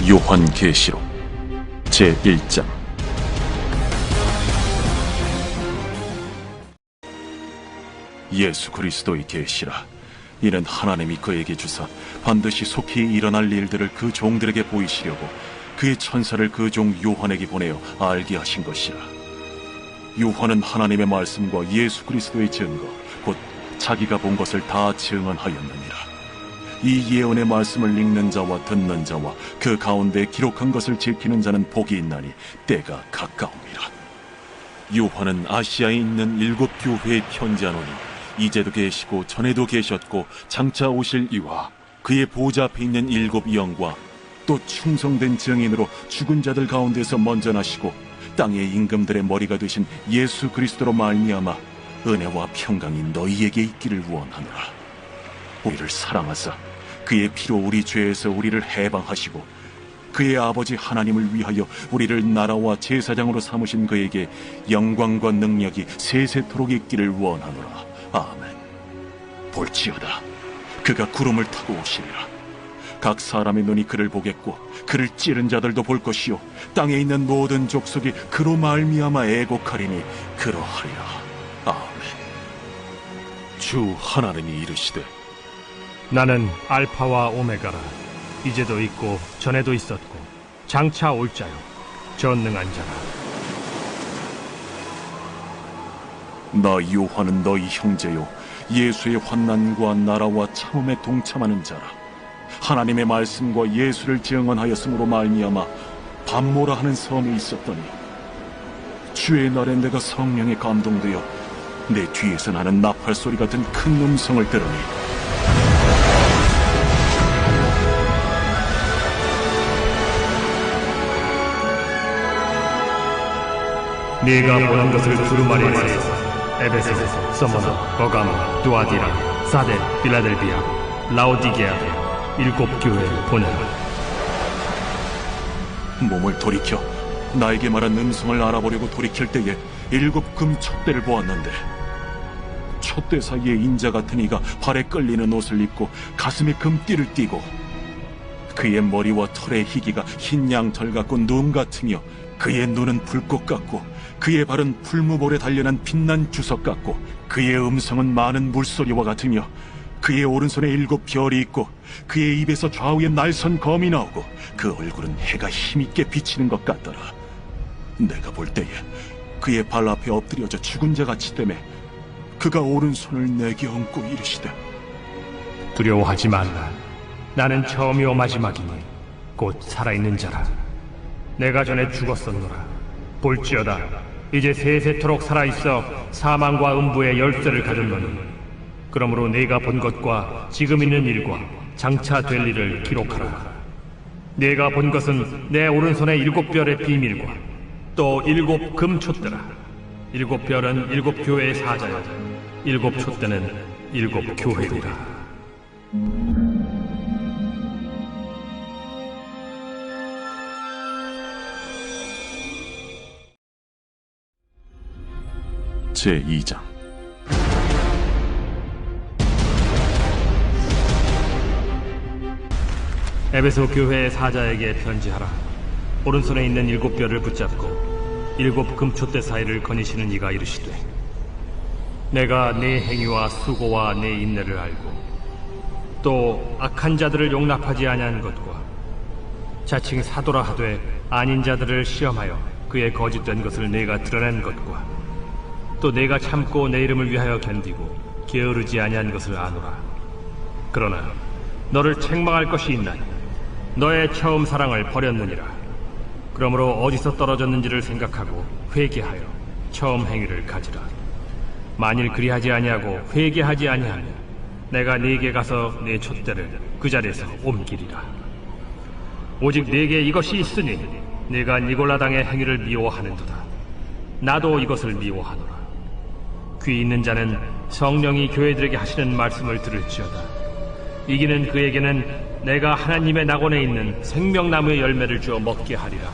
요한계시록 제1장. 예수 그리스도의 계시라. 이는 하나님이 그에게 주사 반드시 속히 일어날 일들을 그 종들에게 보이시려고 그의 천사를 그 종 요한에게 보내어 알게 하신 것이라. 요한은 하나님의 말씀과 예수 그리스도의 증거, 곧 자기가 본 것을 다 증언하였느니라. 이 예언의 말씀을 읽는 자와 듣는 자와 그 가운데 기록한 것을 지키는 자는 복이 있나니 때가 가까움이라. 요한은 아시아에 있는 7 교회에 편지하노니 이제도 계시고 전에도 계셨고 장차 오실 이와 그의 보좌 앞에 있는 7 영과 또 충성된 증인으로 죽은 자들 가운데서 먼저 나시고 땅의 임금들의 머리가 되신 예수 그리스도로 말미암아 은혜와 평강이 너희에게 있기를 원하노라. 우리를 사랑하사 그의 피로 우리 죄에서 우리를 해방하시고 그의 아버지 하나님을 위하여 우리를 나라와 제사장으로 삼으신 그에게 영광과 능력이 세세토록 있기를 원하노라. 아멘. 볼지어다, 그가 구름을 타고 오시리라. 각 사람의 눈이 그를 보겠고 그를 찌른 자들도 볼 것이요 땅에 있는 모든 족속이 그로 말미암아 애곡하리니 그러하리라. 아멘. 주 하나님이 이르시되 나는 알파와 오메가라. 이제도 있고 전에도 있었고 장차 올 자요 전능한 자라. 나 요한은 너희 형제요 예수의 환난과 나라와 참음에 동참하는 자라. 하나님의 말씀과 예수를 증언하였으므로 말미암아 밤모라 하는 섬에 있었더니 주의 날에 내가 성령에 감동되어 내 뒤에서 나는 나팔 소리 같은 큰 음성을 들으니 네가 보는 것을 두루마리에서 에베소, 서머나, 버가모, 두아디라, 사데, 빌라델비아, 라오디게아 7 교회를 보내라. 몸을 돌이켜 나에게 말한 음성을 알아보려고 돌이킬 때에 7 금 촛대를 보았는데 촛대 사이에 인자 같은 이가 발에 끌리는 옷을 입고 가슴에 금띠를 띠고 그의 머리와 털의 희기가 흰 양털 같고 눈 같으며 그의 눈은 불꽃 같고 그의 발은 풀무볼에 단련한 빛난 주석 같고 그의 음성은 많은 물소리와 같으며 그의 오른손에 7 별이 있고 그의 입에서 좌우에 날선 검이 나오고 그 얼굴은 해가 힘있게 비치는 것 같더라. 내가 볼 때에 그의 발 앞에 엎드려져 죽은 자같이 되매 그가 오른손을 내게 얹고 이르시되 두려워하지 말라. 나는 처음이요 마지막이니 곧 살아있는 자라. 내가 전에 죽었었노라. 볼지어다, 이제 세세토록 살아있어 사망과 음부의 열쇠를 가졌노니 그러므로 내가 본 것과 지금 있는 일과 장차 될 일을 기록하라. 내가 본 것은 내 오른손의 7 별의 비밀과 또 7 금 촛대라. 7 별은 7 교회의 사자여 7 촛대는 7 교회니라. 제2장. 에베소 교회의 사자에게 편지하라. 오른손에 있는 7 별을 붙잡고 7 금촛대 사이를 거니시는 이가 이르시되 내가 네 행위와 수고와 네 인내를 알고 또 악한 자들을 용납하지 아니한 것과 자칭 사도라 하되 아닌 자들을 시험하여 그의 거짓된 것을 내가 드러낸 것과 또 내가 참고 내 이름을 위하여 견디고 게으르지 아니한 것을 아노라. 그러나 너를 책망할 것이 있나니 너의 처음 사랑을 버렸느니라. 그러므로 어디서 떨어졌는지를 생각하고 회개하여 처음 행위를 가지라. 만일 그리하지 아니하고 회개하지 아니하면 내가 네게 가서 네 촛대를 그 자리에서 옮기리라. 오직 네게 이것이 있으니 네가 니골라당의 행위를 미워하는도다. 나도 이것을 미워하노라. 귀 있는 자는 성령이 교회들에게 하시는 말씀을 들을지어다. 이기는 그에게는 내가 하나님의 낙원에 있는 생명나무의 열매를 주어 먹게 하리라.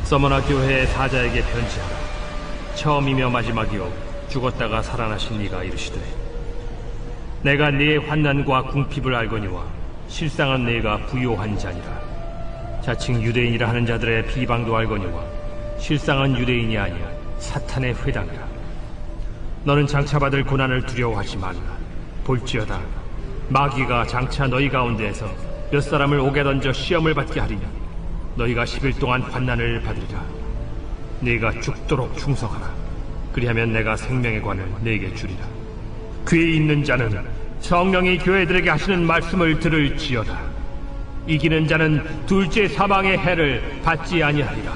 서머나 교회의 사자에게 편지하라. 처음이며 마지막이요 죽었다가 살아나신 이가 이르시되 내가 네 환난과 궁핍을 알거니와 실상은 네가 부요한 자니라. 자칭 유대인이라 하는 자들의 비방도 알거니와 실상은 유대인이 아니야 사탄의 회당이라. 너는 장차 받을 고난을 두려워하지 말라. 볼지어다 마귀가 장차 너희 가운데에서 몇 사람을 옥에 던져 시험을 받게 하리니 너희가 10일 동안 환난을 받으리라. 네가 죽도록 충성하라. 그리하면 내가 생명의 관을 네게 주리라. 귀 있는 자는 성령이 교회들에게 하시는 말씀을 들을지어다. 이기는 자는 둘째 사망의 해를 받지 아니하리라.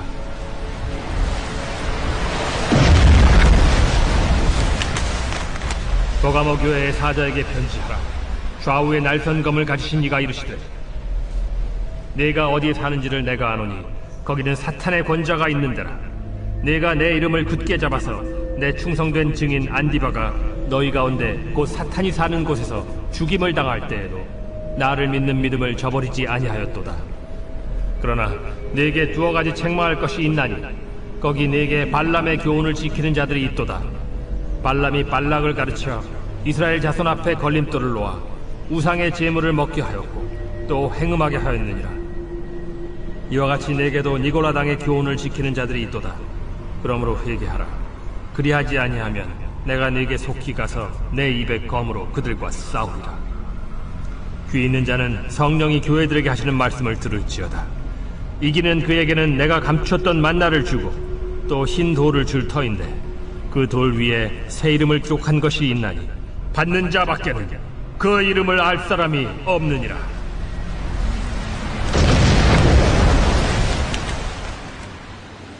버가모 교회의 사자에게 편지하라. 좌우에 날선 검을 가지신 이가 이르시되 네가 어디에 사는지를 내가 아노니 거기는 사탄의 권자가 있는 데라. 네가 내 이름을 굳게 잡아서 내 충성된 증인 안디바가 너희 가운데 곧 사탄이 사는 곳에서 죽임을 당할 때에도 나를 믿는 믿음을 저버리지 아니하였도다. 그러나 네게 두어 가지 책망할 것이 있나니 거기 네게 발람의 교훈을 지키는 자들이 있도다. 발람이 발락을 가르쳐 이스라엘 자손 앞에 걸림돌을 놓아 우상의 제물을 먹게 하였고 또 행음하게 하였느니라. 이와 같이 네게도 니고라당의 교훈을 지키는 자들이 있도다. 그러므로 회개하라. 그리하지 아니하면 내가 네게 속히 가서 내 입의 검으로 그들과 싸우리라. 귀 있는 자는 성령이 교회들에게 하시는 말씀을 들을지어다. 이기는 그에게는 내가 감췄던 만나를 주고 또 흰 돌을 줄 터인데 그 돌 위에 새 이름을 기록한 것이 있나니 받는 자밖에는 그 이름을 알 사람이 없느니라.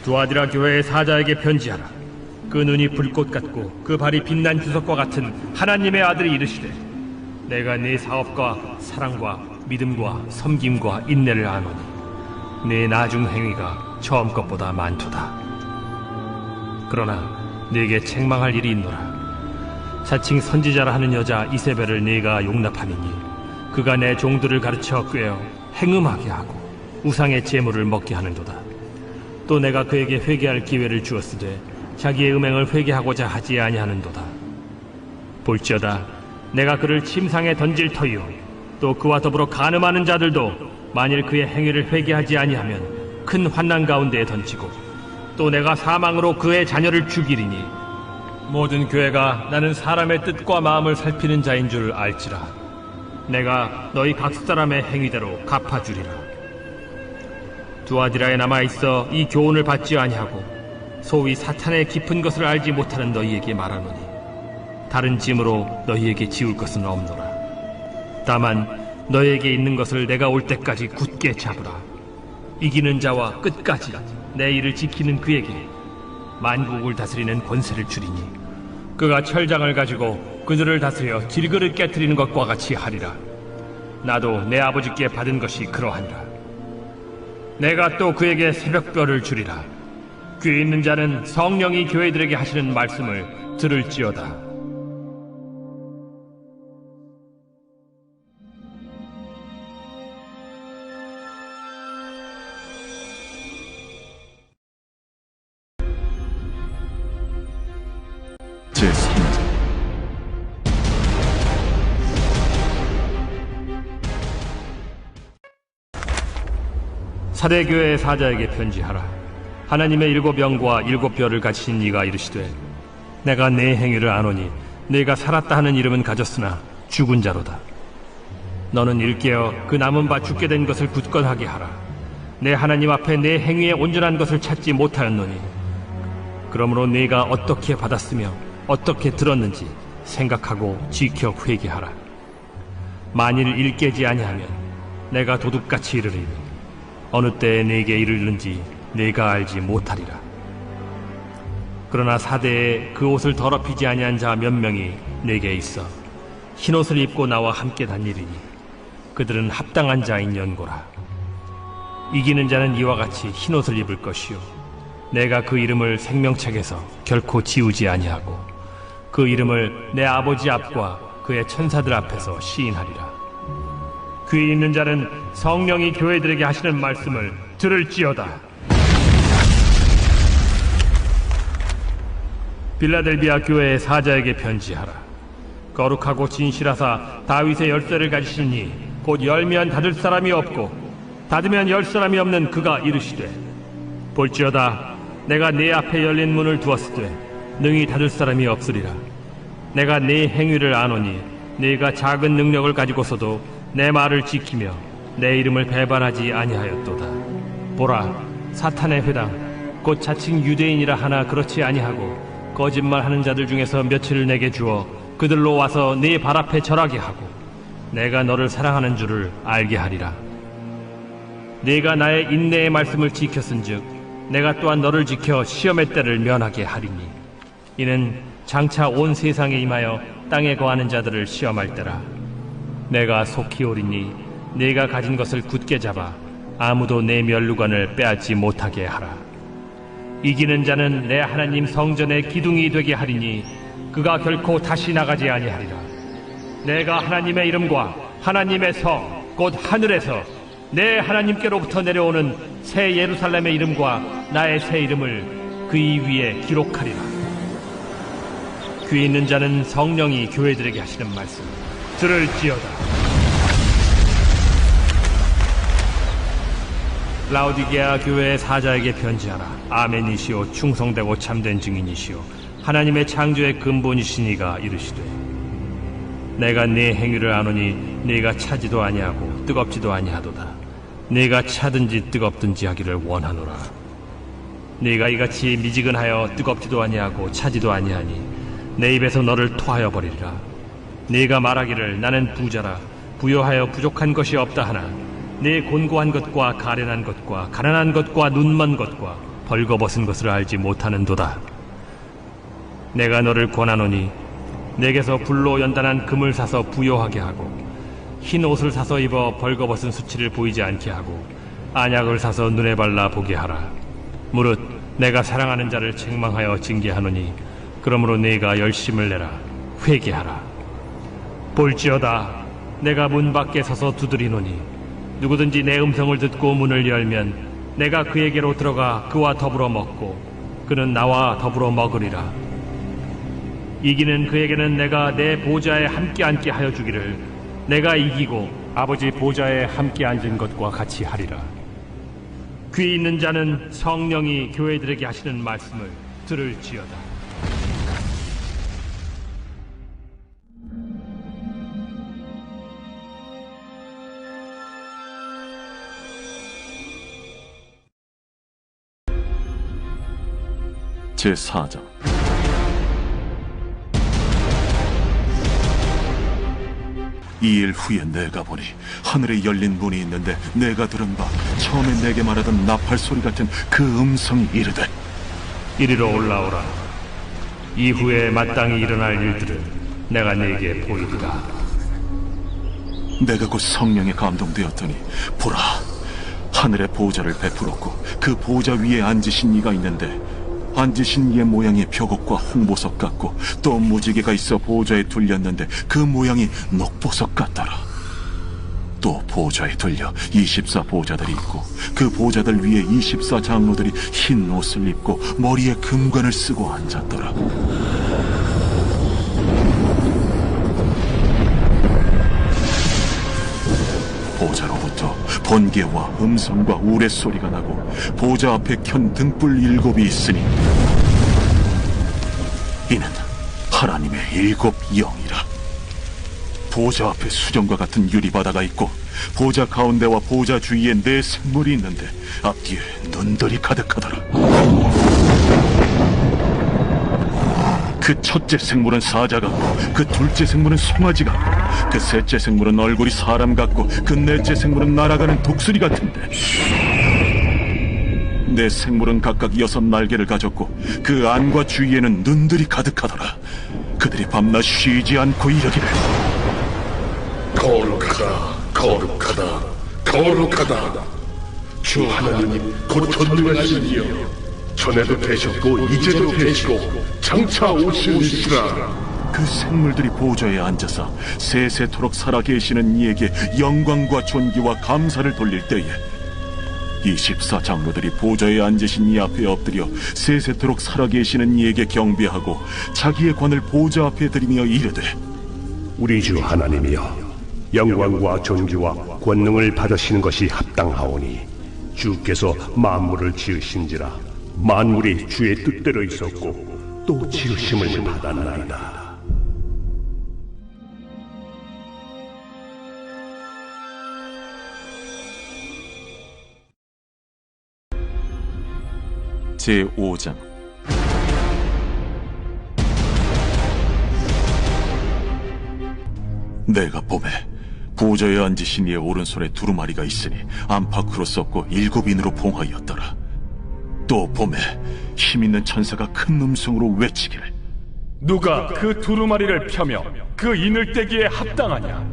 두아디라 교회의 사자에게 편지하라. 그 눈이 불꽃 같고 그 발이 빛난 주석과 같은 하나님의 아들이 이르시되 내가 네 사업과 사랑과 믿음과 섬김과 인내를 아노니 네 나중 행위가 처음 것보다 많도다. 그러나 네게 책망할 일이 있노라. 자칭 선지자라 하는 여자 이세벨을 네가 용납함이니 그가 내 종들을 가르쳐 꾀어 행음하게 하고 우상의 제물을 먹게 하는도다. 또 내가 그에게 회개할 기회를 주었으되 자기의 음행을 회개하고자 하지 아니하는도다. 볼지어다 내가 그를 침상에 던질 터이요 또 그와 더불어 간음하는 자들도 만일 그의 행위를 회개하지 아니하면 큰 환난 가운데에 던지고 또 내가 사망으로 그의 자녀를 죽이리니 모든 교회가 나는 사람의 뜻과 마음을 살피는 자인 줄 알지라. 내가 너희 각 사람의 행위대로 갚아주리라. 두아디라에 남아있어 이 교훈을 받지 아니하고 소위 사탄의 깊은 것을 알지 못하는 너희에게 말하노니 다른 짐으로 너희에게 지울 것은 없노라. 다만 너희에게 있는 것을 내가 올 때까지 굳게 잡으라. 이기는 자와 끝까지 내 일을 지키는 그에게 만국을 다스리는 권세를 주리니 그가 철장을 가지고 그들을 다스려 질그릇 깨트리는 것과 같이 하리라. 나도 내 아버지께 받은 것이 그러하니라. 내가 또 그에게 새벽별을 주리라. 귀 있는 자는 성령이 교회들에게 하시는 말씀을 들을지어다. 제3장 사대교회의 사자에게 편지하라. 하나님의 7영과 7별을 가지신 이가 이르시되 내가 네 행위를 아노니 네가 살았다 하는 이름은 가졌으나 죽은 자로다. 너는 일깨어 그 남은 바 죽게 된 것을 굳건하게 하라. 내 하나님 앞에 내 행위의 온전한 것을 찾지 못하였노니 그러므로 네가 어떻게 받았으며 어떻게 들었는지 생각하고 지켜 회개하라. 만일 일깨지 아니하면 내가 도둑같이 이르리니 어느 때에 네게 이르는지 네가 알지 못하리라. 그러나 사대에 그 옷을 더럽히지 아니한 자 몇 명이 네게 있어 흰옷을 입고 나와 함께 다니리니 그들은 합당한 자인 연고라. 이기는 자는 이와 같이 흰옷을 입을 것이요 내가 그 이름을 생명책에서 결코 지우지 아니하고 그 이름을 내 아버지 앞과 그의 천사들 앞에서 시인하리라. 귀 있는 자는 성령이 교회들에게 하시는 말씀을 들을지어다. 빌라델비아 교회의 사자에게 편지하라. 거룩하고 진실하사 다윗의 열쇠를 가지시니 곧 열면 닫을 사람이 없고 닫으면 열 사람이 없는 그가 이르시되 볼지어다 내가 네 앞에 열린 문을 두었으되 능히 닫을 사람이 없으리라. 내가 네 행위를 아노니 네가 작은 능력을 가지고서도 내 말을 지키며 내 이름을 배반하지 아니하였도다. 보라, 사탄의 회당 곧 자칭 유대인이라 하나 그렇지 아니하고 거짓말하는 자들 중에서 며칠을 내게 주어 그들로 와서 네 발 앞에 절하게 하고 내가 너를 사랑하는 줄을 알게 하리라. 네가 나의 인내의 말씀을 지켰은즉 내가 또한 너를 지켜 시험의 때를 면하게 하리니 이는 장차 온 세상에 임하여 땅에 거하는 자들을 시험할 때라. 내가 속히 오리니 네가 가진 것을 굳게 잡아 아무도 내 면류관을 빼앗지 못하게 하라. 이기는 자는 내 하나님 성전의 기둥이 되게 하리니 그가 결코 다시 나가지 아니하리라. 내가 하나님의 이름과 하나님의 성 곧 하늘에서 내 하나님께로부터 내려오는 새 예루살렘의 이름과 나의 새 이름을 그이 위에 기록하리라. 귀 있는 자는 성령이 교회들에게 하시는 말씀 들을지어다. 라오디게아 교회의 사자에게 편지하라. 아멘이시오 충성되고 참된 증인이시오 하나님의 창조의 근본이시니가 이르시되 내가 네 행위를 아노니 네가 차지도 아니하고 뜨겁지도 아니하도다. 네가 차든지 뜨겁든지 하기를 원하노라. 네가 이같이 미지근하여 뜨겁지도 아니하고 차지도 아니하니 내 입에서 너를 토하여 버리리라. 네가 말하기를 나는 부자라 부요하여 부족한 것이 없다 하나 네 곤고한 것과 가련한 것과 가난한 것과 눈먼 것과 벌거벗은 것을 알지 못하는도다. 내가 너를 권하노니 내게서 불로 연단한 금을 사서 부요하게 하고 흰 옷을 사서 입어 벌거벗은 수치를 보이지 않게 하고 안약을 사서 눈에 발라 보게 하라. 무릇 내가 사랑하는 자를 책망하여 징계하노니 그러므로 네가 열심을 내라. 회개하라. 볼지어다 내가 문 밖에 서서 두드리노니 누구든지 내 음성을 듣고 문을 열면 내가 그에게로 들어가 그와 더불어 먹고 그는 나와 더불어 먹으리라. 이기는 그에게는 내가 내 보좌에 함께 앉게 하여 주기를 내가 이기고 아버지 보좌에 함께 앉은 것과 같이 하리라. 귀 있는 자는 성령이 교회들에게 하시는 말씀을 들을지어다. 제4장 이 일 후에 내가 보니 하늘에 열린 문이 있는데 내가 들은 바 처음에 내게 말하던 나팔 소리 같은 그 음성이 이르되 이리로 올라오라. 이후에 마땅히 일어날 일들을 내가 네게 보이리라. 내가 곧 성령에 감동되었더니 보라 하늘에 보좌를 베풀었고 그 보좌 위에 앉으신 이가 있는데 앉으신 이의 모양이 벽옥과 홍보석 같고 또 무지개가 있어 보좌에 둘렸는데 그 모양이 녹보석 같더라. 또 보좌에 둘려 24 보좌들이 있고 그 보좌들 위에 24 장로들이 흰 옷을 입고 머리에 금관을 쓰고 앉았더라. 보좌로부터 번개와 음성과 우레소리가 나고 보좌 앞에 켠 등불 7이 있으니 이는 하나님의 7 영이라. 보좌 앞에 수정과 같은 유리바다가 있고 보좌 가운데와 보좌 주위에 4 생물이 있는데 앞뒤에 눈들이 가득하더라. 그 첫째 생물은 사자 같고 그 둘째 생물은 송아지 같고 그 셋째 생물은 얼굴이 사람 같고 그 넷째 생물은 날아가는 독수리 같은데 4 생물은 각각 6 날개를 가졌고 그 안과 주위에는 눈들이 가득하더라. 그들이 밤낮 쉬지 않고 이르기를 거룩하다 거룩하다 거룩하다 주 하나님 곧 전능하신 이여 전에도 되셨고 이제도 되시고 장차 오시리시라. 그 생물들이 보좌에 앉아서 세세토록 살아계시는 이에게 영광과 존귀와 감사를 돌릴 때에 24 장로들이 보좌에 앉으신 이 앞에 엎드려 세세토록 살아계시는 이에게 경배하고 자기의 관을 보좌 앞에 들이며 이르되 우리 주 하나님이여, 영광과 존귀와 권능을 받으시는 것이 합당하오니 주께서 만물을 지으신지라 만물이 주의 뜻대로 있었고 또 지으심을 받았나이다. 제5장. 내가 봄에 보좌에 앉으신 이의 오른손에 두루마리가 있으니 안팎으로 썼고 7인으로 봉하였더라. 또 봄에 힘있는 천사가 큰 음성으로 외치기를, 누가 그 두루마리를 펴며 그 이늘대기에 합당하냐?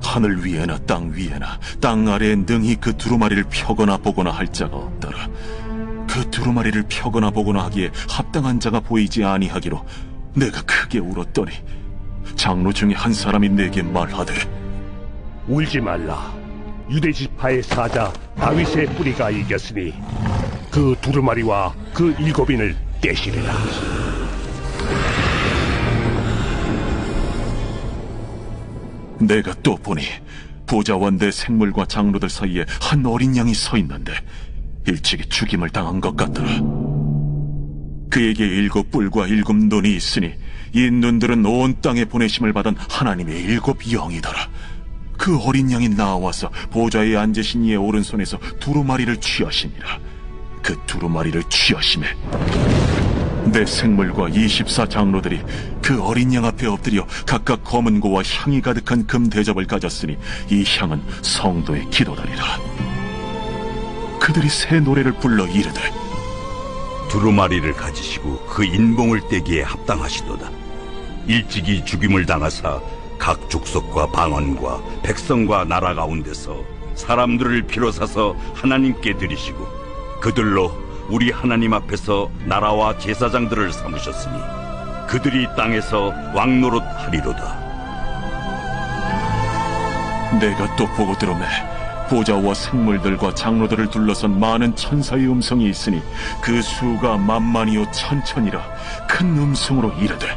하늘 위에나 땅 위에나 땅 아래에 능히 그 두루마리를 펴거나 보거나 할 자가 없더라. 그 두루마리를 펴거나 보거나 하기에 합당한 자가 보이지 아니하기로 내가 크게 울었더니 장로 중에 한 사람이 내게 말하되, 울지 말라. 유대 지파의 사자 다윗의 뿌리가 이겼으니 그 두루마리와 그 7인을 떼시리라. 내가 또 보니 보좌와 내 생물과 장로들 사이에 한 어린 양이 서 있는데 일찍이 죽임을 당한 것 같더라. 그에게 7뿔과 7눈이 있으니 이 눈들은 온 땅에 보내심을 받은 하나님의 7영이더라. 그 어린 양이 나와서 보좌에 앉으신 이의 오른손에서 두루마리를 취하시니라. 그 두루마리를 취하심에 내 생물과 24장로들이 그 어린 양 앞에 엎드려 각각 검은 고와 향이 가득한 금 대접을 가졌으니 이 향은 성도의 기도다리라. 그들이 새 노래를 불러 이르되, 두루마리를 가지시고 그 인봉을 떼기에 합당하시도다. 일찍이 죽임을 당하사 각 족속과 방언과 백성과 나라 가운데서 사람들을 비로사서 하나님께 드리시고 그들로 우리 하나님 앞에서 나라와 제사장들을 삼으셨으니 그들이 땅에서 왕노릇 하리로다. 내가 또 보고 들으매 보좌와 생물들과 장로들을 둘러선 많은 천사의 음성이 있으니 그 수가 만만이요 천천이라 큰 음성으로 이르되,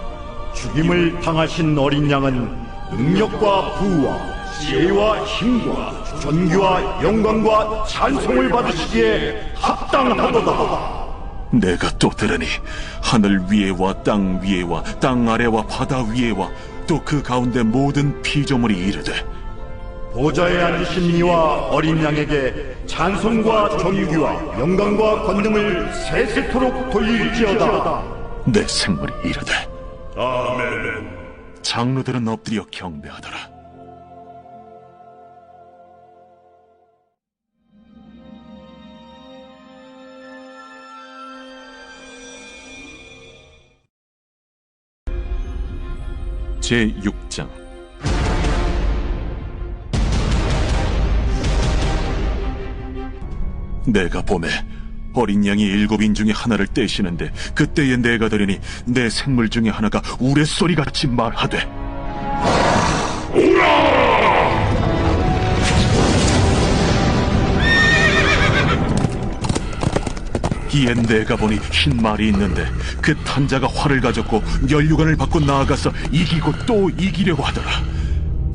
죽임을 당하신 어린 양은 능력과 부와 지혜와 힘과 존귀와 영광과 찬송을 받으시기에 합당하도다. 내가 또 들으니 하늘 위에와 땅 위에와 땅 아래와 바다 위에와 또 그 가운데 모든 피조물이 이르되, 보좌에 앉으신 이와 어린 양에게 찬송과 존귀와 영광과 권능을 세세토록 돌릴지어다. 내 생물이 이르되, 아멘. 장로들은 엎드려 경배하더라. 제6장. 내가 봄에 어린 양이 7인 중에 하나를 떼시는데 그때에 내가 들으니 내 생물 중에 하나가 우레소리같이 말하되, 이에 내가 보니 흰 말이 있는데 그 탄자가 활을 가졌고 면류관을 받고 나아가서 이기고 또 이기려고 하더라.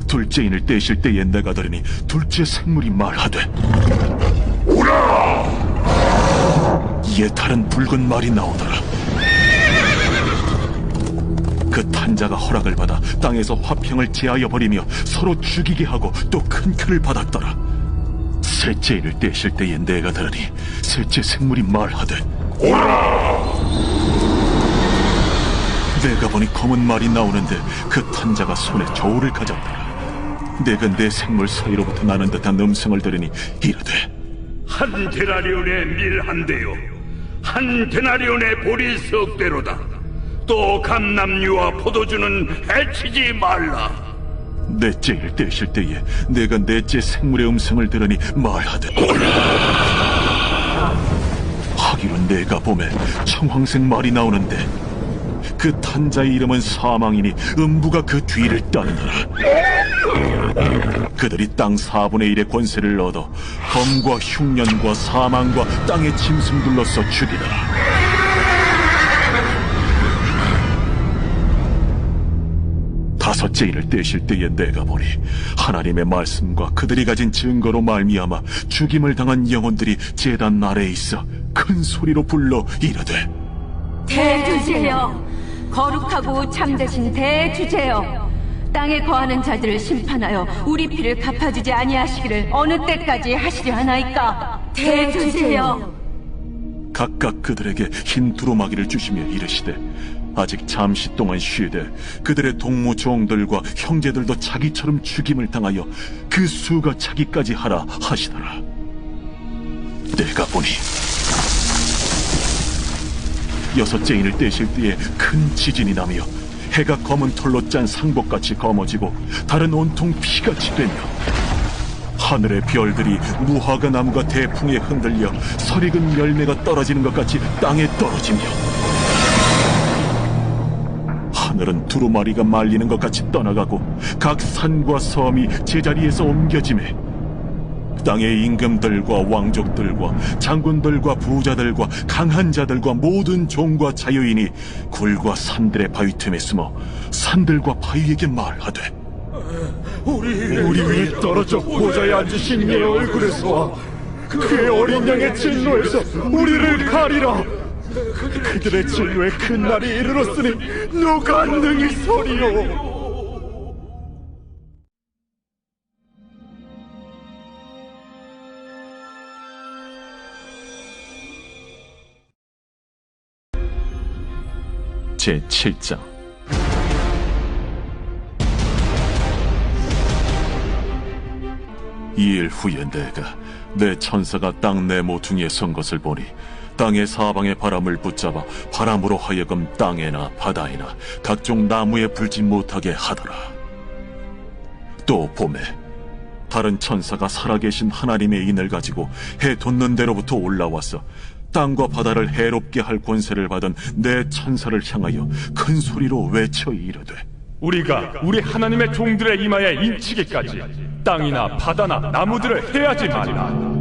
둘째 인을 떼실 때에 내가 들으니 둘째 생물이 말하되, 이에 다른 붉은 말이 나오더라. 그 탄자가 허락을 받아 땅에서 화평을 제하여 버리며 서로 죽이게 하고 또 큰 큰을 받았더라. 셋째 인을 떼실 때에 내가 들으니 셋째 생물이 말하되, 내가 보니 검은 말이 나오는데 그 탄자가 손에 저울을 가졌더라. 내가 내 생물 사이로부터 나는 듯한 음성을 들으니 이르되, 한 데나리온의 밀 한 대요, 한 데나리온의 보리 석 대로다. 또 감람류와 포도주는 해치지 말라. 넷째를 떼실 때에 내가 넷째 생물의 음성을 들으니 말하되, 하기로 내가 봄에 청황색 말이 나오는데 그 탄자의 이름은 사망이니 음부가 그 뒤를 따르더라. 그들이 땅 4분의 1의 권세를 얻어 검과 흉년과 사망과 땅의 짐승들로서 죽이더라. 다섯째 인을 떼실 때에 내가 보니 하나님의 말씀과 그들이 가진 증거로 말미암아 죽임을 당한 영혼들이 제단 아래에 있어 큰 소리로 불러 이르되 대주제여, 거룩하고 참되신 대주제여, 땅에 거하는 자들을 심판하여 우리 피를 갚아주지 아니하시기를 어느 때까지 하시려 하나이까. 대주제여. 각각 그들에게 흰 두루마기를 주시며 이르시되 아직 잠시 동안 쉬되 그들의 동무 종들과 형제들도 자기처럼 죽임을 당하여 그 수가 차기까지 하라 하시더라. 내가 보니 여섯째 인을 떼실 때에 큰 지진이 나며 해가 검은 털로 짠 상복같이 검어지고 달은 온통 피같이 되며 하늘의 별들이 무화과 나무가 대풍에 흔들려 설익은 열매가 떨어지는 것 같이 땅에 떨어지며 하늘은 두루마리가 말리는 것 같이 떠나가고 각 산과 섬이 제자리에서 옮겨지매 땅의 임금들과 왕족들과 장군들과 부자들과 강한 자들과 모든 종과 자유인이 굴과 산들의 바위 틈에 숨어 산들과 바위에게 말하되 우리 위에 떨어져 보좌에 앉으신 이의 얼굴에서와 그의 어린 양의 진노에서 우리를 가리라. 그들의 진노의 큰 날이 이르렀으니 누가 능히 서리요. 제7장 이일 후에 내가 내 천사가 땅 내 모퉁이에 선 것을 보니 땅의 사방의 바람을 붙잡아 바람으로 하여금 땅에나 바다에나 각종 나무에 불지 못하게 하더라. 또 봄에 다른 천사가 살아계신 하나님의 인을 가지고 해 돋는 데로부터 올라와서 땅과 바다를 해롭게 할 권세를 받은 내 천사를 향하여 큰 소리로 외쳐 이르되 우리가 우리 하나님의 종들의 이마에 인치기까지 땅이나 바다나 나무들을 해하지 말라.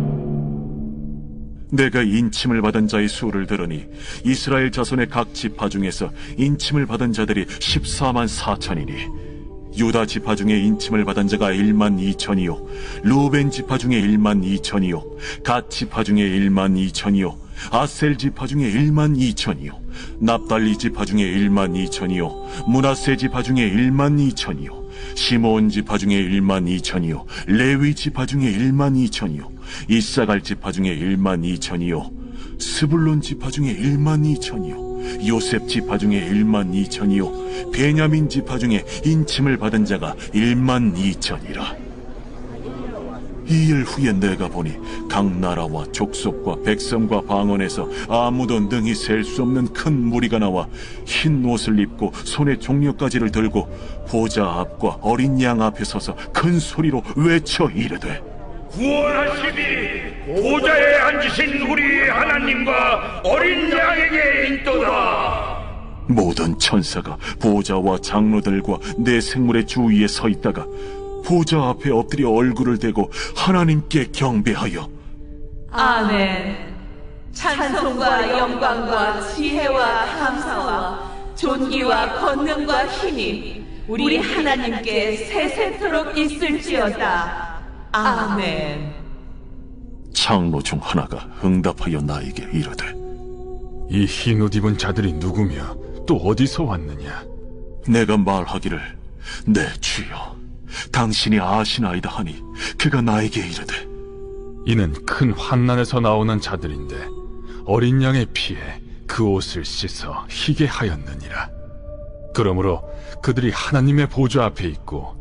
내가 인침을 받은 자의 수를 들으니 이스라엘 자손의 각 지파 중에서 인침을 받은 자들이 14만 4천이니 유다 지파 중에 인침을 받은 자가 1만 2천이요 루벤 지파 중에 1만 2천이요 갓 지파 중에 1만 2천이요 아셀 지파 중에 1만 2천이요 납달리 지파 중에 1만 2천이요 므낫세 지파 중에 1만 2천이요 시므온 지파 중에 1만 2천이요 레위 지파 중에 1만 2천이요 이사갈 지파 중에 1만 2천이요 스불론 지파 중에 1만 2천이요 요셉 지파 중에 1만 2천이요 베냐민 지파 중에 인침을 받은 자가 1만 2천이라. 이일 후에 내가 보니 각 나라와 족속과 백성과 방언에서 아무도 능히 셀 수 없는 큰 무리가 나와 흰 옷을 입고 손에 종려가지를 들고 보좌 앞과 어린 양 앞에 서서 큰 소리로 외쳐 이르되 구원하시니 보좌에 앉으신 우리 하나님과 어린 양에게 있도다. 모든 천사가 보좌와 장로들과 내 생물의 주위에 서 있다가 보좌 앞에 엎드려 얼굴을 대고 하나님께 경배하여 아멘. 찬송과 영광과 지혜와 감사와 존귀와 권능과 힘이 우리 하나님께 세세토록 있을지어다. 아멘. 장로 중 하나가 응답하여 나에게 이르되 이 흰옷 입은 자들이 누구며 또 어디서 왔느냐? 내가 말하기를 내 주여 당신이 아시나이다 하니 그가 나에게 이르되 이는 큰 환난에서 나오는 자들인데 어린 양의 피에 그 옷을 씻어 희게 하였느니라. 그러므로 그들이 하나님의 보좌 앞에 있고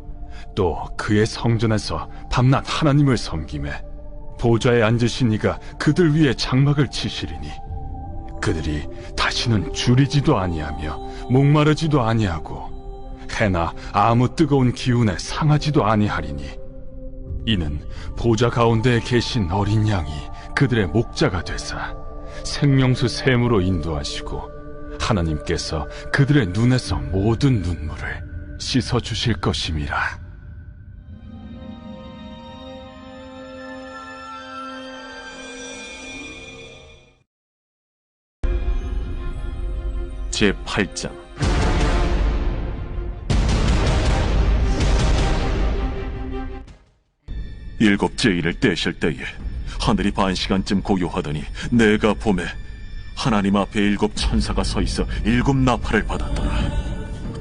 또 그의 성전에서 밤낮 하나님을 섬기매 보좌에 앉으신 이가 그들 위에 장막을 치시리니 그들이 다시는 줄이지도 아니하며 목마르지도 아니하고 해나 아무 뜨거운 기운에 상하지도 아니하리니 이는 보좌 가운데에 계신 어린 양이 그들의 목자가 되사 생명수 샘으로 인도하시고 하나님께서 그들의 눈에서 모든 눈물을 씻어주실 것임이라. 제8장 일곱째 일을 떼실 때에 하늘이 반시간쯤 고요하더니 내가 봄에 하나님 앞에 일곱 천사가 서 있어 일곱 나팔을 받았더라.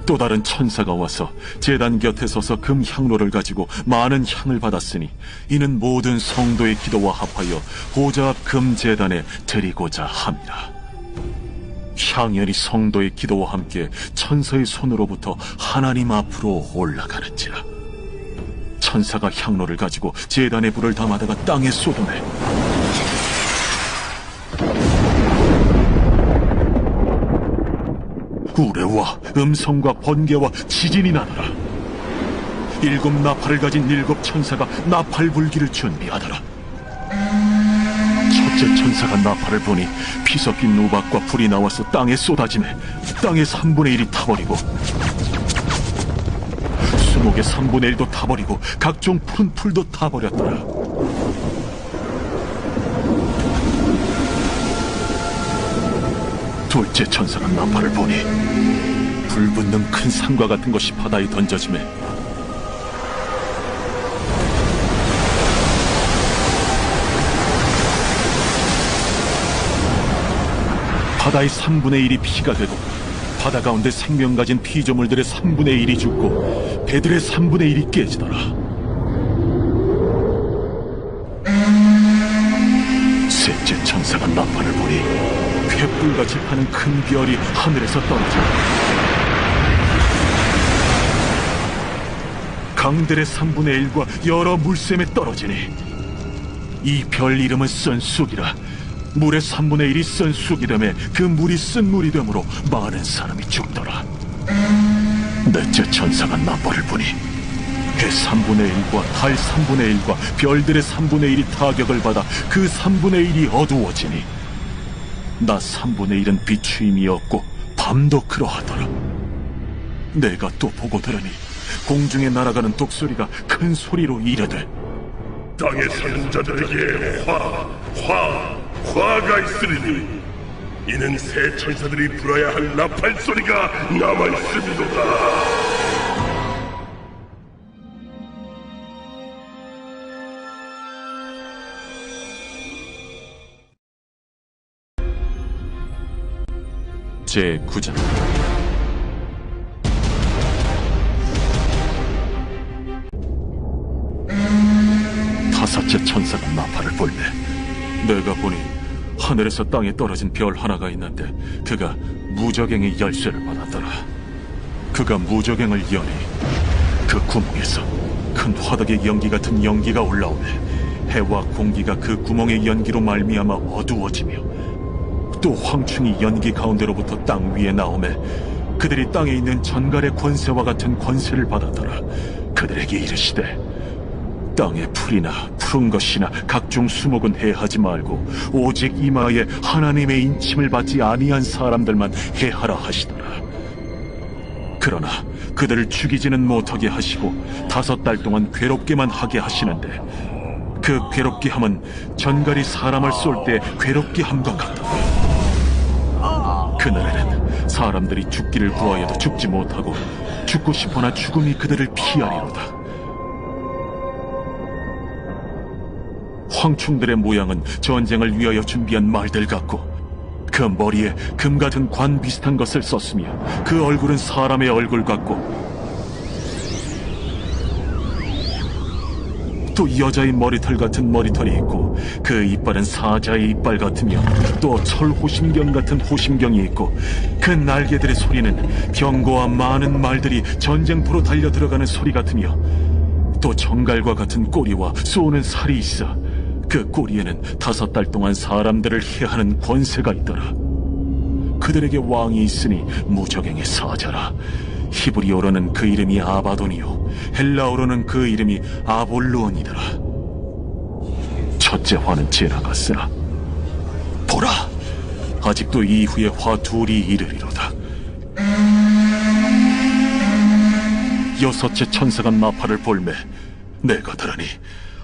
또 다른 천사가 와서 제단 곁에 서서 금 향로를 가지고 많은 향을 받았으니 이는 모든 성도의 기도와 합하여 보좌 앞 금 제단에 드리고자 함이라. 향연이 성도의 기도와 함께 천사의 손으로부터 하나님 앞으로 올라가는지라. 천사가 향로를 가지고 제단에 불을 담아다가 땅에 쏟아내 우레와 음성과 번개와 지진이 나더라. 일곱 나팔을 가진 일곱 천사가 나팔 불기를 준비하더라. 첫째 천사가 나팔을 보니 피 섞인 우박과 불이 나와서 땅에 쏟아지매 땅의 3분의 1이 타버리고 수목의 3분의 1도 타버리고 각종 푸른 풀도 타버렸더라. 둘째 천사가 나팔을 보니 불붙는 큰 산과 같은 것이 바다에 던져지매 바다의 3분의 1이 피가 되고 바다 가운데 생명 가진 피조물들의 3분의 1이 죽고 배들의 3분의 1이 깨지더라. 셋째 천사가 나팔을 보니 횃불같이 파는 큰 별이 하늘에서 떨어져 강들의 3분의 1과 여러 물샘에 떨어지니 이 별 이름은 쓴 쑥이라. 물의 3분의 1이 쓴 쑥이 되매 그 물이 쓴 물이 되므로 많은 사람이 죽더라. 넷째 천사가 나팔을 보니 해 3분의 1과 달 3분의 1과 별들의 3분의 1이 타격을 받아 그 3분의 1이 어두워지니 낮 3분의 1은 비추임이 없고 밤도 그러하더라. 내가 또 보고 들으니 공중에 날아가는 독수리가 큰 소리로 이르되 땅에 사는 자들에게 화가 있으리니 이는 새 천사들이 불어야 할 나팔 소리가 남아있음이로다. 제9장 다섯째 천사가 나팔을 불매 내가 보니 하늘에서 땅에 떨어진 별 하나가 있는데 그가 무저갱의 열쇠를 받았더라. 그가 무저갱을 여니 그 구멍에서 큰 화덕의 연기 같은 연기가 올라오매 해와 공기가 그 구멍의 연기로 말미암아 어두워지며 또 황충이 연기 가운데로부터 땅 위에 나오매 그들이 땅에 있는 전갈의 권세와 같은 권세를 받았더라. 그들에게 이르시되 땅의 풀이나 푸른 것이나 각종 수목은 해하지 말고 오직 이마에 하나님의 인침을 받지 아니한 사람들만 해하라 하시더라. 그러나 그들을 죽이지는 못하게 하시고 5달 동안 괴롭게만 하게 하시는데 그 괴롭게 함은 전갈이 사람을 쏠 때 괴롭게 함과 같더라. 그날에는 사람들이 죽기를 구하여도 죽지 못하고 죽고 싶으나 죽음이 그들을 피하리로다. 황충들의 모양은 전쟁을 위하여 준비한 말들 같고 그 머리에 금 같은 관 비슷한 것을 썼으며 그 얼굴은 사람의 얼굴 같고 또 여자의 머리털 같은 머리털이 있고 그 이빨은 사자의 이빨 같으며 또 철호심경 같은 호심경이 있고 그 날개들의 소리는 병거와 많은 말들이 전쟁터로 달려 들어가는 소리 같으며 또 정갈과 같은 꼬리와 쏘는 살이 있어 그 꼬리에는 5달 동안 사람들을 해하는 권세가 있더라. 그들에게 왕이 있으니 무저갱의 사자라. 히브리어로는 그 이름이 아바돈이요 헬라어로는 그 이름이 아볼루온이더라. 첫째 화는 지나갔으나 보라, 아직도 이후에 화 둘이 이르리로다. 여섯째 천사가 나팔을 볼매 내가 들으니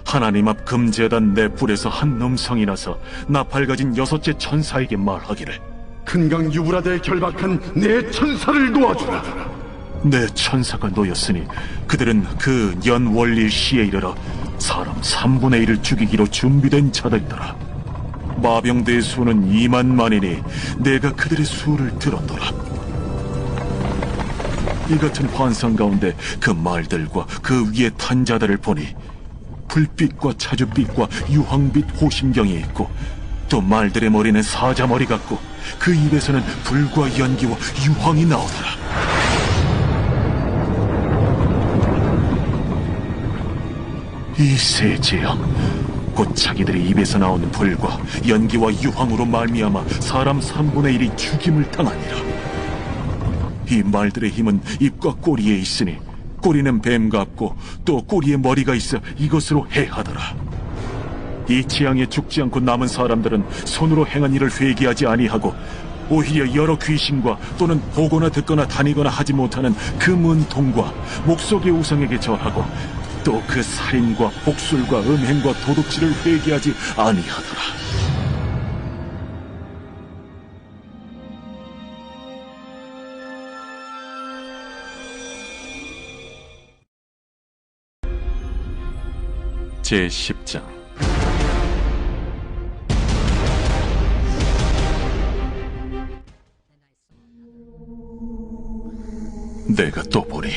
하나님 앞 금제단 네 뿔에서 한 음성이 나서 나팔 가진 여섯째 천사에게 말하기를 큰강 유브라데에 결박한 내 천사를 놓아주라. 내 천사가 놓였으니 그들은 그 연월일 시에 이르러 사람 3분의 1을 죽이기로 준비된 자들이더라. 마병대의 수는 2만만이니 내가 그들의 수를 들었더라. 이 같은 환상 가운데 그 말들과 그 위에 탄 자들을 보니 불빛과 차주빛과 유황빛 호심경이 있고, 또 말들의 머리는 사자머리 같고 그 입에서는 불과 연기와 유황이 나오더라. 이 세 재앙, 곧 자기들의 입에서 나오는 불과 연기와 유황으로 말미암아 사람 3분의 1이 죽임을 당하니라. 이 말들의 힘은 입과 꼬리에 있으니 꼬리는 뱀 같고 또 꼬리에 머리가 있어 이것으로 해하더라. 이 재앙에 죽지 않고 남은 사람들은 손으로 행한 일을 회개하지 아니하고 오히려 여러 귀신과 또는 보거나 듣거나 다니거나 하지 못하는 그 문통과 목석의 우상에게 절하고 또 그 살인과 복술과 음행과 도둑질을 회개하지 아니하더라. 제10장. 내가 또 보니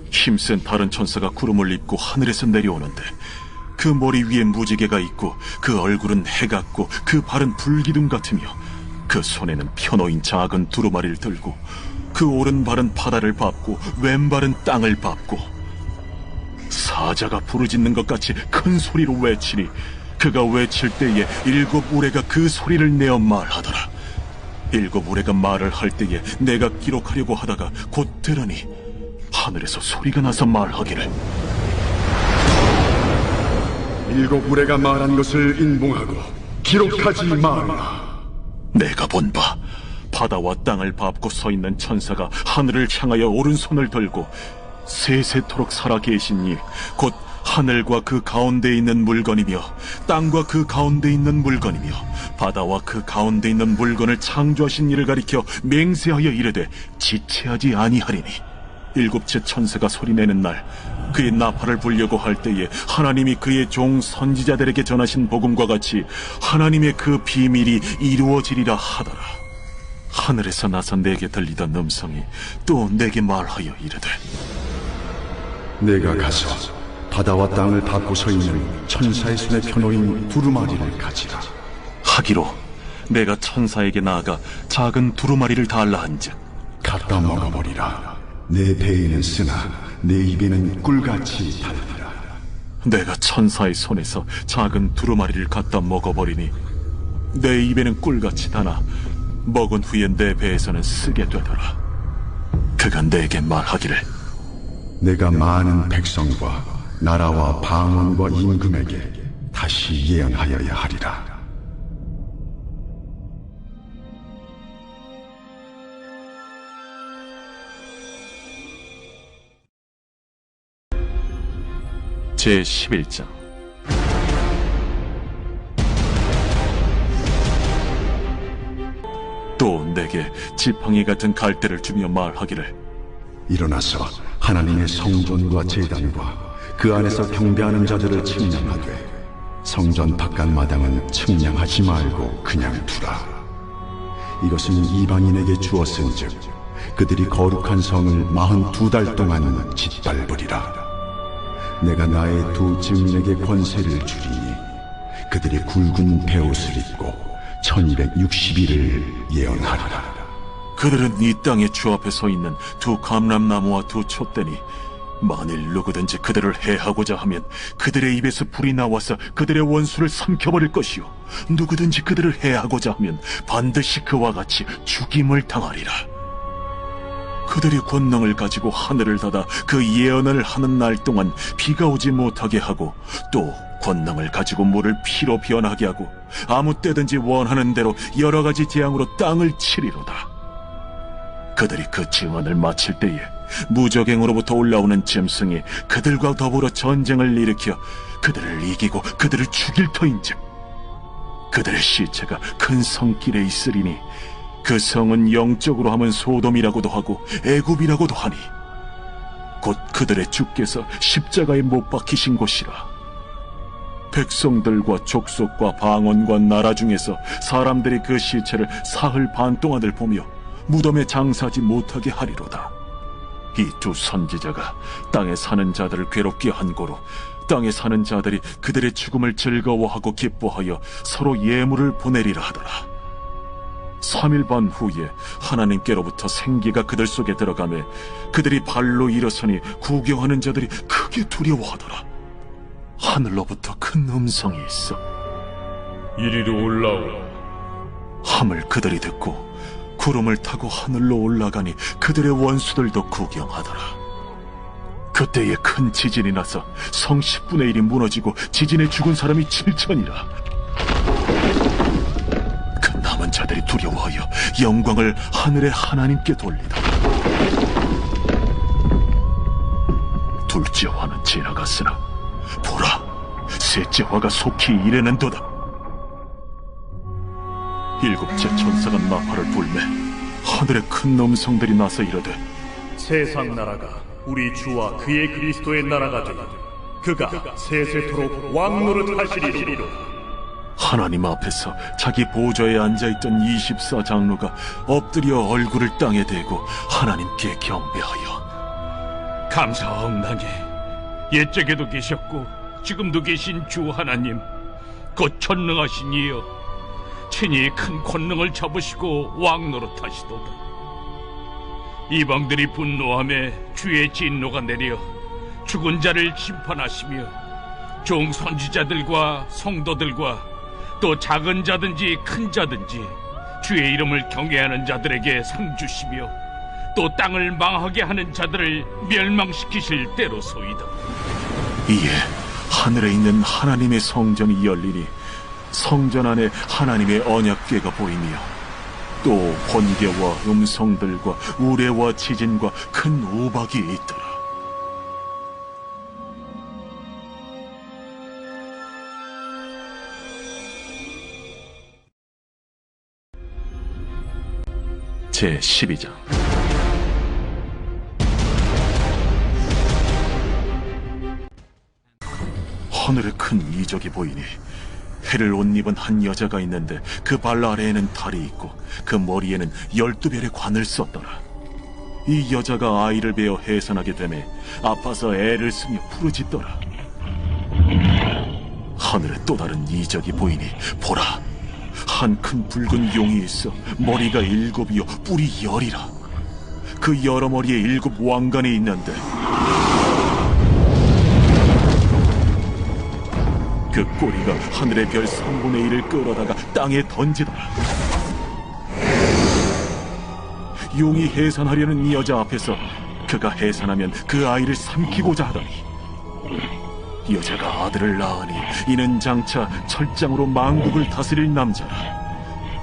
힘센 다른 천사가 구름을 입고 하늘에서 내려오는데, 그 머리 위에 무지개가 있고 그 얼굴은 해 같고 그 발은 불기둥 같으며 그 손에는 펴놓인 작은 두루마리를 들고 그 오른발은 바다를 밟고 왼발은 땅을 밟고 사자가 부르짖는 것 같이 큰 소리로 외치니, 그가 외칠 때에 7 우레가 그 소리를 내어 말하더라. 7 우레가 말을 할 때에 내가 기록하려고 하다가 곧 들으니 하늘에서 소리가 나서 말하기를, 7 우레가 말한 것을 인봉하고 기록하지 말라. 내가 본 바 바다와 땅을 밟고 서 있는 천사가 하늘을 향하여 오른손을 들고 세세토록 살아계신 이 곧 하늘과 그 가운데 있는 물건이며 땅과 그 가운데 있는 물건이며 바다와 그 가운데 있는 물건을 창조하신 이를 가리켜 맹세하여 이르되 지체하지 아니하리니, 7째 천사가 소리내는 날 그의 나팔을 불려고 할 때에 하나님이 그의 종 선지자들에게 전하신 복음과 같이 하나님의 그 비밀이 이루어지리라 하더라. 하늘에서 나서 내게 들리던 음성이 또 내게 말하여 이르되, 내가 가서 바다와 땅을 밟고 서 있는 천사의 손에 펴놓인 두루마리를 가지라. 하기로 내가 천사에게 나아가 작은 두루마리를 달라 한즉 갖다 먹어버리라. 내 배에는 쓰나 내 입에는 꿀같이 달리라. 내가 천사의 손에서 작은 두루마리를 갖다 먹어버리니 내 입에는 꿀같이 다나 먹은 후에 내 배에서는 쓰게 되더라. 그가 내게 말하기를, 내가 많은 백성과 나라와 방언과 임금에게 다시 예언하여야 하리라. 제11장. 또 내게 지팡이 같은 갈대를 주며 말하기를, 일어나서 하나님의 성전과 제단과 그 안에서 경배하는 자들을 측량하되 성전 바깥 마당은 측량하지 말고 그냥 두라. 이것은 이방인에게 주었은즉 그들이 거룩한 성을 42달 동안 짓밟으리라. 내가 나의 두 증인에게 권세를 주리니 그들이 굵은 베옷을 입고 1260일을 예언하리라. 그들은 이 땅의 주 앞에 서 있는 두 감람나무와 두 촛대니 만일 누구든지 그들을 해하고자 하면 그들의 입에서 불이 나와서 그들의 원수를 삼켜버릴 것이요, 누구든지 그들을 해하고자 하면 반드시 그와 같이 죽임을 당하리라. 그들이 권능을 가지고 하늘을 닫아 그 예언을 하는 날 동안 비가 오지 못하게 하고, 또 권능을 가지고 물을 피로 변하게 하고 아무 때든지 원하는 대로 여러 가지 재앙으로 땅을 치리로다. 그들이 그 증언을 마칠 때에 무적행으로부터 올라오는 짐승이 그들과 더불어 전쟁을 일으켜 그들을 이기고 그들을 죽일 터인즉 그들의 시체가 큰 성길에 있으리니 그 성은 영적으로 하면 소돔이라고도 하고 애굽이라고도 하니 곧 그들의 주께서 십자가에 못 박히신 곳이라. 백성들과 족속과 방언과 나라 중에서 사람들이 그 시체를 사흘 반 동안을 보며 무덤에 장사하지 못하게 하리로다. 이 두 선지자가 땅에 사는 자들을 괴롭게 한 고로 땅에 사는 자들이 그들의 죽음을 즐거워하고 기뻐하여 서로 예물을 보내리라 하더라. 3일 반 후에 하나님께로부터 생기가 그들 속에 들어가매 그들이 발로 일어서니 구경하는 자들이 크게 두려워하더라. 하늘로부터 큰 음성이 있어 이리로 올라오라. 함을 그들이 듣고 구름을 타고 하늘로 올라가니 그들의 원수들도 구경하더라. 그때에 큰 지진이 나서 성 10분의 1이 무너지고 지진에 죽은 사람이 7천이라. 그 남은 자들이 두려워하여 영광을 하늘의 하나님께 돌리더라. 둘째 화는 지나갔으나 보라, 셋째 화가 속히 이르는도다. 일곱째 천사가 나팔을 불매 하늘에 큰 음성들이 나서 이르되 세상 나라가 우리 주와 그의 그리스도의 나라가 되니 그가 세세토록 왕노릇 하시리로다. 하나님 앞에서 자기 보좌에 앉아있던 24장로가 엎드려 얼굴을 땅에 대고 하나님께 경배하여 감사하옵나니 옛적에도 계셨고 지금도 계신 주 하나님 곧 전능하신 이여, 친히 큰 권능을 잡으시고 왕노릇하시도다. 이방들이 분노하며 주의 진노가 내려 죽은 자를 심판하시며 종 선지자들과 성도들과 또 작은 자든지 큰 자든지 주의 이름을 경외하는 자들에게 상 주시며 또 땅을 망하게 하는 자들을 멸망시키실 때로소이다. 이에 하늘에 있는 하나님의 성전이 열리니 성전 안에 하나님의 언약궤가 보이며 또 번개와 음성들과 우레와 지진과 큰 우박이 있더라. 제 12장. 하늘에 큰 이적이 보이니 해를 옷 입은 한 여자가 있는데 그 발 아래에는 달이 있고 그 머리에는 12별의 관을 썼더라. 이 여자가 아이를 베어 해산하게 되매 아파서 애를 쓰며 부르짖더라. 하늘에 또 다른 이적이 보이니 보라, 한 큰 붉은 용이 있어 머리가 7이요 뿔이 10이라. 그 여러 머리에 7 왕관이 있는데 그 꼬리가 하늘의 별 3분의 1을 끌어다가 땅에 던지더라. 용이 해산하려는 이 여자 앞에서 그가 해산하면 그 아이를 삼키고자 하더니 여자가 아들을 낳으니 이는 장차 철장으로 만국을 다스릴 남자라.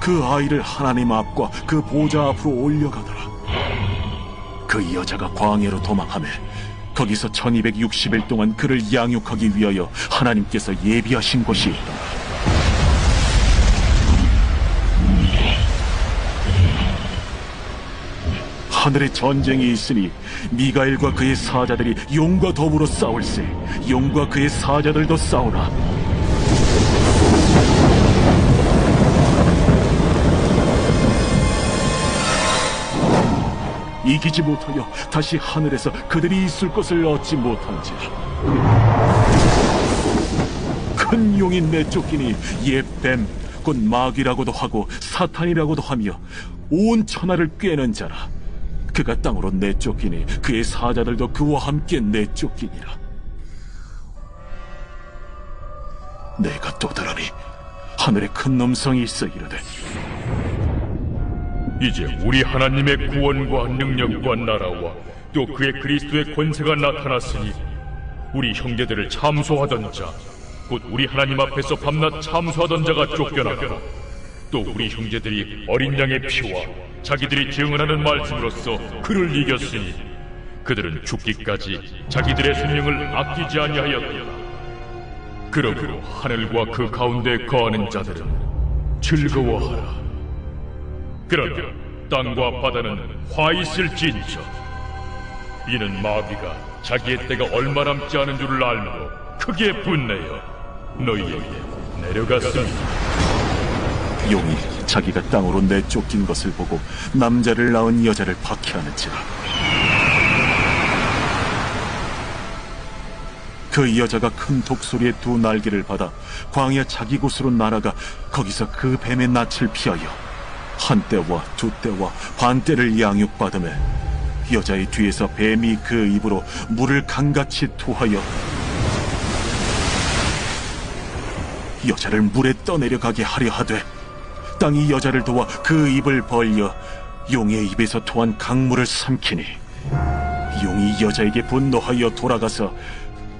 그 아이를 하나님 앞과 그 보좌 앞으로 올려가더라. 그 여자가 광야로 도망하며 거기서 1260일 동안 그를 양육하기 위하여 하나님께서 예비하신 곳이 있더라. 하늘에 전쟁이 있으니 미가엘과 그의 사자들이 용과 더불어 싸울세. 용과 그의 사자들도 싸우나 이기지 못하여 다시 하늘에서 그들이 있을 것을 얻지 못한지라. 큰 용이 내쫓기니 옛 뱀 곧 마귀라고도 하고 사탄이라고도 하며 온 천하를 꿰는 자라. 그가 땅으로 내쫓기니 그의 사자들도 그와 함께 내쫓기니라. 내가 또 들으니 하늘에 큰 음성이 있어 이르되 이제 우리 하나님의 구원과 능력과 나라와 또 그의 그리스도의 권세가 나타났으니 우리 형제들을 참소하던 자, 곧 우리 하나님 앞에서 밤낮 참소하던 자가 쫓겨나고 또 우리 형제들이 어린 양의 피와 자기들이 증언하는 말씀으로써 그를 이겼으니 그들은 죽기까지 자기들의 생명을 아끼지 아니하였다. 그러므로 하늘과 그 가운데 거하는 자들은 즐거워하라. 그러나 땅과 바다는 화 있을진저. 이는 마귀가 자기의 때가 얼마 남지 않은 줄을 알므로 크게 분내어 너희에게 내려갔습니다. 용이 자기가 땅으로 내쫓긴 것을 보고 남자를 낳은 여자를 박해하는지라. 그 여자가 큰 독소리의 두 날개를 받아 광야 자기 곳으로 날아가 거기서 그 뱀의 낯을 피하여 한 때와 두 때와 반 때를 양육받으며 여자의 뒤에서 뱀이 그 입으로 물을 강같이 토하여 여자를 물에 떠내려가게 하려 하되 땅이 여자를 도와 그 입을 벌려 용의 입에서 토한 강물을 삼키니 용이 여자에게 분노하여 돌아가서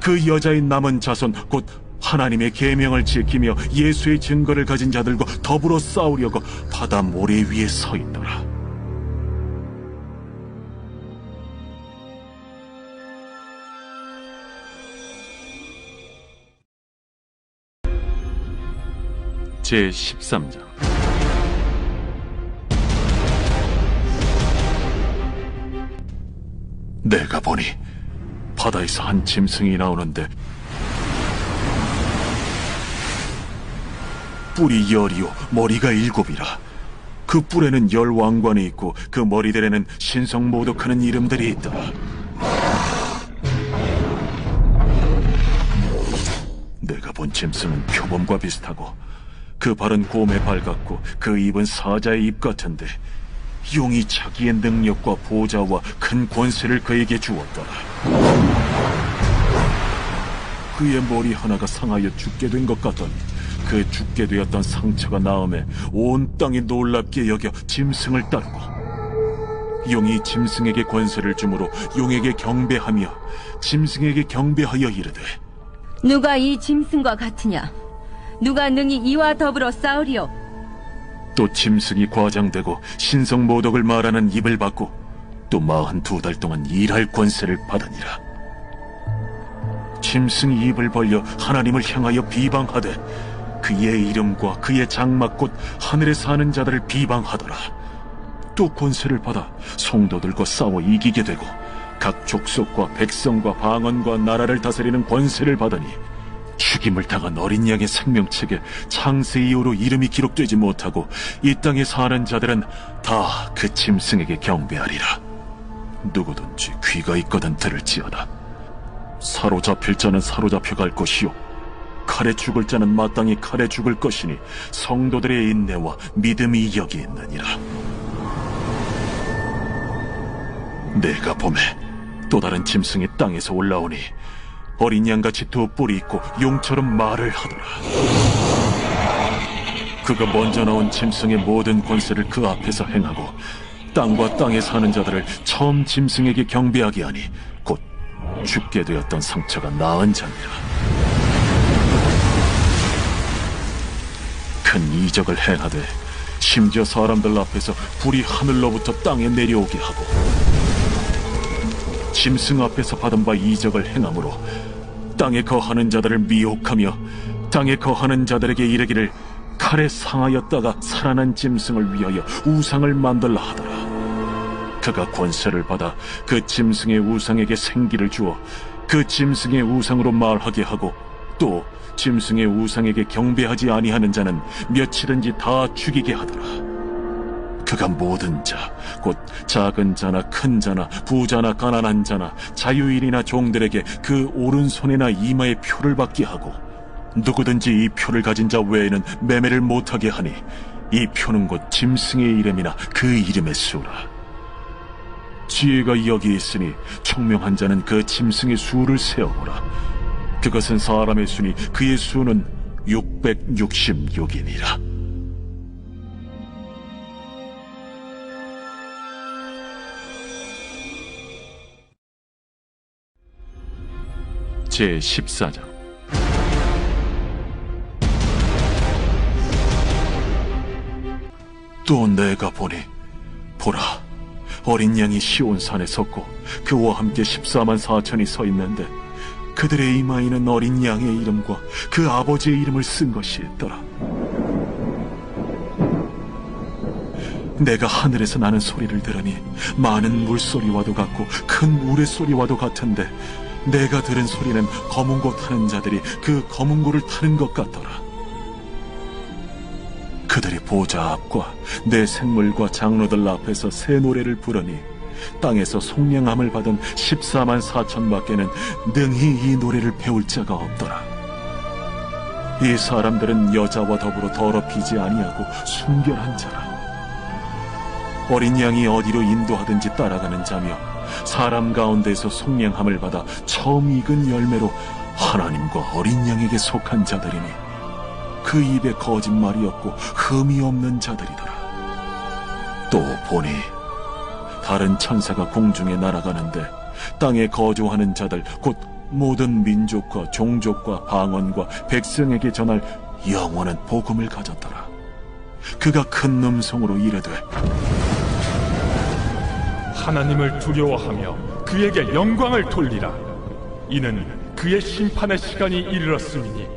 그 여자의 남은 자손 곧 하나님의 계명을 지키며 예수의 증거를 가진 자들과 더불어 싸우려고 바다 모래 위에 서 있더라. 제 13장. 내가 보니 바다에서 한 짐승이 나오는데 뿔이 10이요 머리가 7이라. 그 뿔에는 10왕관이 있고 그 머리들에는 신성모독하는 이름들이 있더라. 내가 본 짐승은 표범과 비슷하고 그 발은 곰의 발 같고 그 입은 사자의 입 같은데 용이 자기의 능력과 보좌와 큰 권세를 그에게 주었더라. 그의 머리 하나가 상하여 죽게 된 것 같더니 그 죽게 되었던 상처가 나음에 온 땅이 놀랍게 여겨 짐승을 따르고 용이 짐승에게 권세를 주므로 용에게 경배하며 짐승에게 경배하여 이르되 누가 이 짐승과 같으냐? 누가 능히 이와 더불어 싸우리요? 또 짐승이 과장되고 신성모독을 말하는 입을 받고 또 42달 동안 일할 권세를 받으니라. 짐승이 입을 벌려 하나님을 향하여 비방하되 그의 이름과 그의 장막 곧 하늘에 사는 자들을 비방하더라. 또 권세를 받아 성도들과 싸워 이기게 되고 각 족속과 백성과 방언과 나라를 다스리는 권세를 받으니 죽임을 당한 어린 양의 생명책에 창세 이후로 이름이 기록되지 못하고 이 땅에 사는 자들은 다 그 짐승에게 경배하리라. 누구든지 귀가 있거든 들을지어다. 사로잡힐 자는 사로잡혀갈 것이요 칼에 죽을 자는 마땅히 칼에 죽을 것이니 성도들의 인내와 믿음이 여기 있느니라. 내가 보매 또 다른 짐승이 땅에서 올라오니 어린 양같이 두 뿔이 있고 용처럼 말을 하더라. 그가 먼저 나온 짐승의 모든 권세를 그 앞에서 행하고 땅과 땅에 사는 자들을 처음 짐승에게 경배하게 하니 곧 죽게 되었던 상처가 나은 자니라. 큰 이적을 행하되 심지어 사람들 앞에서 불이 하늘로부터 땅에 내려오게 하고 짐승 앞에서 받은 바 이적을 행함으로 땅에 거하는 자들을 미혹하며 땅에 거하는 자들에게 이르기를 칼에 상하였다가 살아난 짐승을 위하여 우상을 만들라 하더라. 그가 권세를 받아 그 짐승의 우상에게 생기를 주어 그 짐승의 우상으로 말하게 하고 또 짐승의 우상에게 경배하지 아니하는 자는 며칠든지 다 죽이게 하더라. 그가 모든 자, 곧 작은 자나 큰 자나 부자나 가난한 자나 자유인이나 종들에게 그 오른손이나 이마에 표를 받게 하고 누구든지 이 표를 가진 자 외에는 매매를 못하게 하니 이 표는 곧 짐승의 이름이나 그 이름의 수라. 지혜가 여기 있으니 총명한 자는 그 짐승의 수를 세어보라. 그것은 사람의 수니 그의 수는 666이니라. 제 14장. 또 내가 보니 보라 어린 양이 시온산에 섰고 그와 함께 14만 4천이 서 있는데 그들의 이마에는 어린 양의 이름과 그 아버지의 이름을 쓴 것이 있더라. 내가 하늘에서 나는 소리를 들으니 많은 물소리와도 같고 큰 우레소리와도 같은데 내가 들은 소리는 검은 고 타는 자들이 그 검은 고를 타는 것 같더라. 그들이 보좌 앞과 내 생물과 장로들 앞에서 새 노래를 부르니 땅에서 속량함을 받은 14만 4천 밖에는 능히 이 노래를 배울 자가 없더라. 이 사람들은 여자와 더불어 더럽히지 아니하고 순결한 자라. 어린 양이 어디로 인도하든지 따라가는 자며 사람 가운데서 속량함을 받아 처음 익은 열매로 하나님과 어린 양에게 속한 자들이니 그 입에 거짓말이 없고 흠이 없는 자들이더라. 또 보니 다른 천사가 공중에 날아가는데 땅에 거주하는 자들 곧 모든 민족과 종족과 방언과 백성에게 전할 영원한 복음을 가졌더라. 그가 큰 음성으로 이르되 하나님을 두려워하며 그에게 영광을 돌리라. 이는 그의 심판의 시간이 이르렀음이니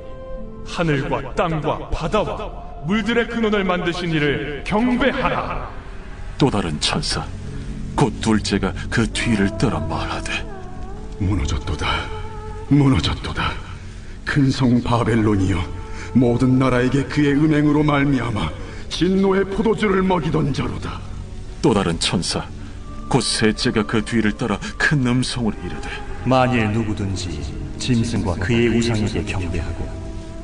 하늘과 땅과 바다와 물들의 근원을 만드신 이를 경배하라. 또 다른 천사 곧 둘째가 그 뒤를 따라 말하되 무너졌도다. 무너졌도다. 큰 성 바벨론이여, 모든 나라에게 그의 음행으로 말미암아 진노의 포도주를 먹이던 자로다. 또 다른 천사 곧 셋째가 그 뒤를 따라 큰 음성으로 이르되 만일 누구든지 짐승과 그의 우상에게 경배하고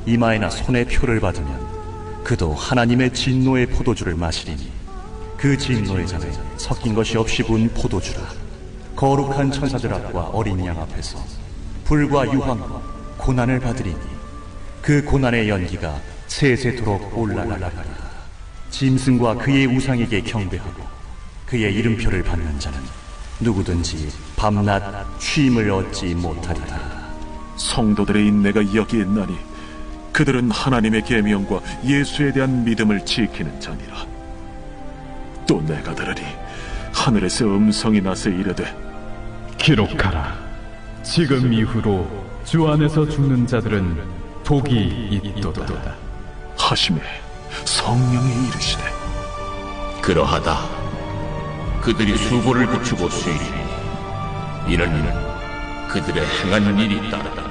이마에나 손에 표를 받으면 그도 하나님의 진노의 포도주를 마시리니 그 진노의 잔에 섞인 것이 없이 부은 포도주라. 거룩한 천사들 앞과 어린 양 앞에서 불과 유황과 고난을 받으리니 그 고난의 연기가 세세토록 올라가리라. 짐승과 그의 우상에게 경배하고 그의 이름표를 받는 자는 누구든지 밤낮 쉼을 얻지 못하리라. 성도들의 인내가 여기에 있나니 그들은 하나님의 계명과 예수에 대한 믿음을 지키는 자니라. 또 내가 들으니 하늘에서 음성이 나서 이르되 기록하라. 지금 이후로 주 안에서 죽는 자들은 복이 있도다 하심에 성령이 이르시되 그러하다. 그들이 수고를 붙이고 수이리 이는 그들의 행한 일이 따르다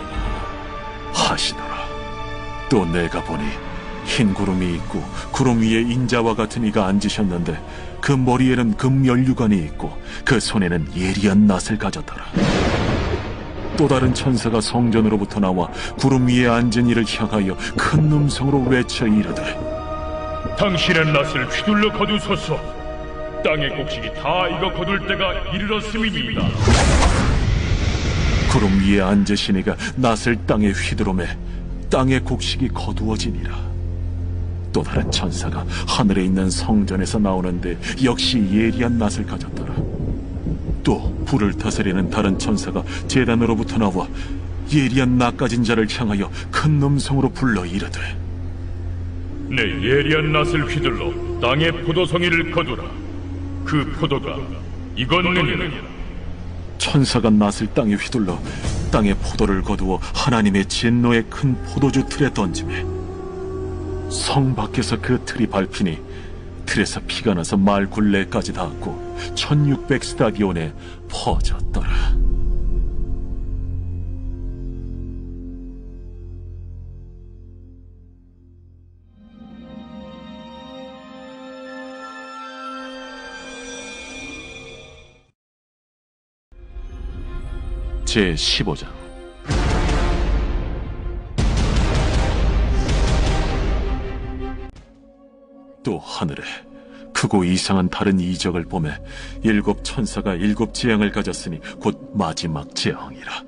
하시더라. 또 내가 보니 흰 구름이 있고 구름 위에 인자와 같은 이가 앉으셨는데 그 머리에는 금연류관이 있고 그 손에는 예리한 낫을 가졌더라. 또 다른 천사가 성전으로부터 나와 구름 위에 앉은 이를 향하여 큰 음성으로 외쳐 이르되 당신의 낫을 휘둘러 거두소서. 땅의 곡식이 다 익어 거둘 때가 이르렀음이니이다. 구름 위에 앉으시니가 낫을 땅에 휘두르매 땅의 곡식이 거두어지니라. 또 다른 천사가 하늘에 있는 성전에서 나오는데 역시 예리한 낫을 가졌더라. 또 불을 다스리는 다른 천사가 제단으로부터 나와 예리한 낫 가진 자를 향하여 큰 음성으로 불러 이르되 내 예리한 낫을 휘둘러 땅의 포도송이를 거두라. 그 포도가 익었느니라. 천사가 낫을 땅에 휘둘러 땅의 포도를 거두어 하나님의 진노의 큰 포도주 틀에 던지매 성 밖에서 그 틀이 밟히니 틀에서 피가 나서 말 굴레까지 닿았고 1600스타디온에 퍼졌더라. 제15장 또 하늘에 크고 이상한 다른 이적을 보매 7 천사가 7 재앙을 가졌으니 곧 마지막 재앙이라.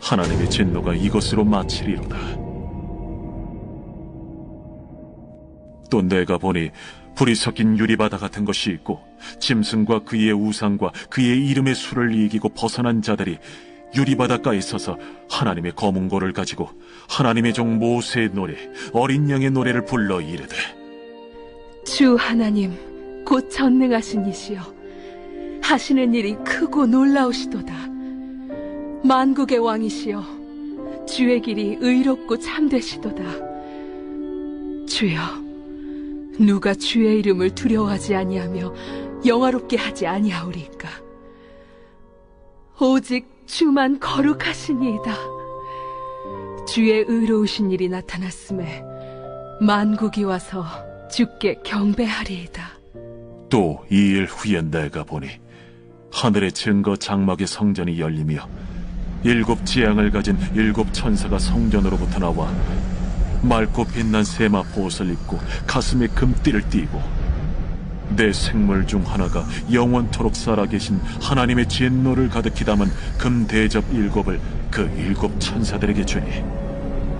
하나님의 진노가 이것으로 마치리로다. 또 내가 보니 불이 섞인 유리바다 같은 것이 있고 짐승과 그의 우상과 그의 이름의 수를 이기고 벗어난 자들이 유리바닷가에 서서 하나님의 검은 고를 가지고 하나님의 종 모세의 노래 어린 양의 노래를 불러 이르되 주 하나님 곧 전능하신 이시여 하시는 일이 크고 놀라우시도다. 만국의 왕이시여 주의 길이 의롭고 참되시도다. 주여 누가 주의 이름을 두려워하지 아니하며 영화롭게 하지 아니하오리까. 오직 주만 거룩하시니이다. 주의 의로우신 일이 나타났음에 만국이 와서 주께 경배하리이다. 또 2일 후에 내가 보니 하늘의 증거 장막의 성전이 열리며 7 재앙을 가진 7 천사가 성전으로부터 나와 맑고 빛난 세마 보옷을 입고 가슴에 금띠를 띠고 내 생물 중 하나가 영원토록 살아계신 하나님의 진노를 가득히 담은 금 대접 7을 그 7 천사들에게 주니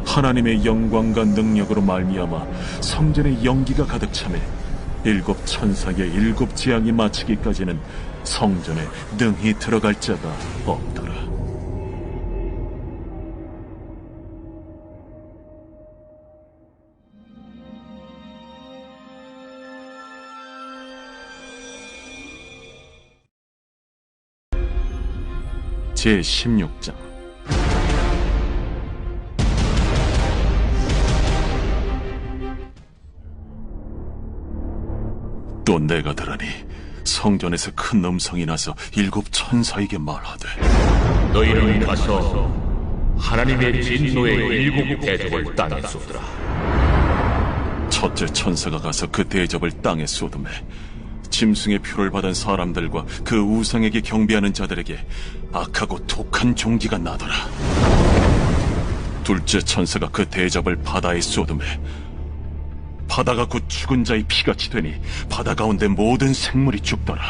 하나님의 영광과 능력으로 말미암아 성전에 연기가 가득 차매 7 천사의 7 재앙이 마치기까지는 성전에 능히 들어갈 자가 없더라. 제16장. 또 내가 들으니 성전에서 큰 음성이 나서 7 천사에게 말하되, 너희는 가서 하나님의 진노의 7 대접을 땅에 쏟으라. 첫째 천사가 가서 그 대접을 땅에 쏟음에 짐승의 표를 받은 사람들과 그 우상에게 경배하는 자들에게 악하고 독한 종기가 나더라. 둘째 천사가 그 대접을 바다에 쏟음에 바다가 곧 죽은 자의 피같이 되니 바다 가운데 모든 생물이 죽더라.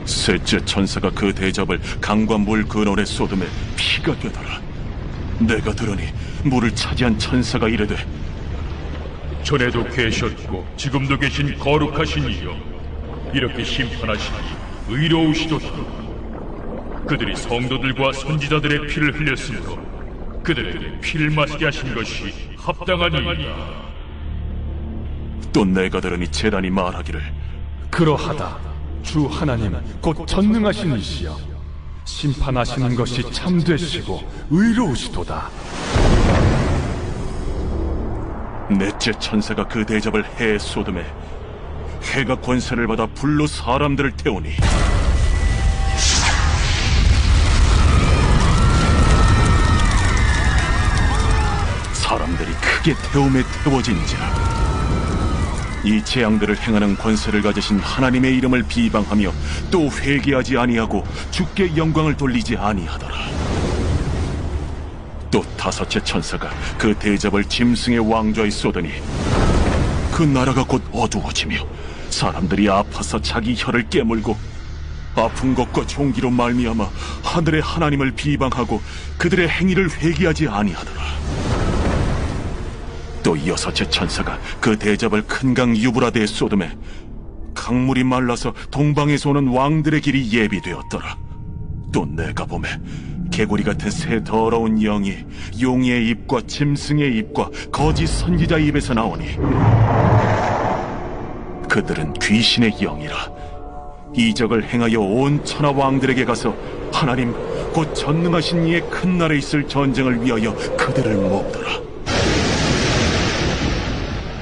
셋째 천사가 그 대접을 강과 물 근원에 쏟음에 피가 되더라. 내가 들으니 물을 차지한 천사가 이르되, 전에도 계셨고 지금도 계신 거룩하신 이여, 이렇게 심판하시니 의로우시도다. 그들이 성도들과 선지자들의 피를 흘렸으므로 그들에게 피를 마시게 하신 것이 합당하니이다. 또 내가 들으니 제단이 말하기를, 그러하다. 주 하나님 곧 전능하신 이시여, 심판하시는 것이 참되시고 의로우시도다. 넷째 천사가 그 대접을 해에 쏟음에 해가 권세를 받아 불로 사람들을 태우니 사람들이 크게 태움에 태워진지라. 이 재앙들을 행하는 권세를 가지신 하나님의 이름을 비방하며 또 회개하지 아니하고 주께 영광을 돌리지 아니하더라. 또 다섯째 천사가 그 대접을 짐승의 왕좌에 쏟으니 그 나라가 곧 어두워지며 사람들이 아파서 자기 혀를 깨물고 아픈 것과 종기로 말미암아 하늘의 하나님을 비방하고 그들의 행위를 회개하지 아니하더라. 또 여섯째 천사가 그 대접을 큰 강 유브라데에 쏟음에 강물이 말라서 동방에서 오는 왕들의 길이 예비되었더라. 또 내가 보매 개구리 같은 새 더러운 영이 용의 입과 짐승의 입과 거짓 선지자의 입에서 나오니 그들은 귀신의 영이라. 이적을 행하여 온 천하 왕들에게 가서 하나님 곧 전능하신 이의 큰 날에 있을 전쟁을 위하여 그들을 모으더라.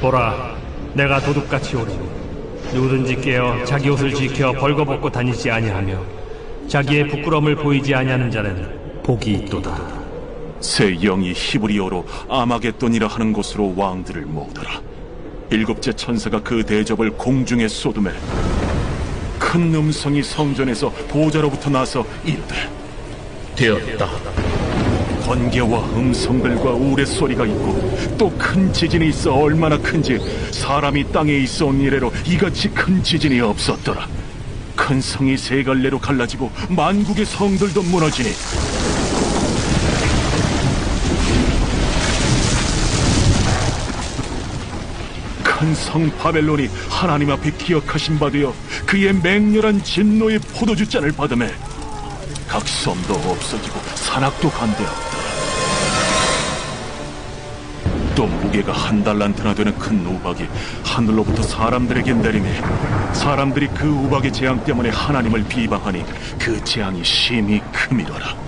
보라, 내가 도둑같이 오리니 누구든지 깨어 자기 옷을 지켜 벌거벗고 다니지 아니하며 자기의 부끄러움을 보이지 아니하는 자는 복이 있도다. 새 영이 히브리어로 아마겟돈이라 하는 곳으로 왕들을 모으더라. 일곱째 천사가 그 대접을 공중에 쏟음에 큰 음성이 성전에서 보좌로부터 나서 이르되, 되었다. 번개와 음성들과 우레소리가 있고 또 큰 지진이 있어 얼마나 큰지 사람이 땅에 있어온 이래로 이같이 큰 지진이 없었더라. 큰 성이 세 갈래로 갈라지고 만국의 성들도 무너지니 큰 성 바벨론이 하나님 앞에 기억하신 바 되어 그의 맹렬한 진노의 포도주잔을 받으매 각 섬도 없어지고 산악도 간대하고 또 무게가 1달란트나 되는 큰 우박이 하늘로부터 사람들에게 내리매 사람들이 그 우박의 재앙 때문에 하나님을 비방하니 그 재앙이 심히 크미더라.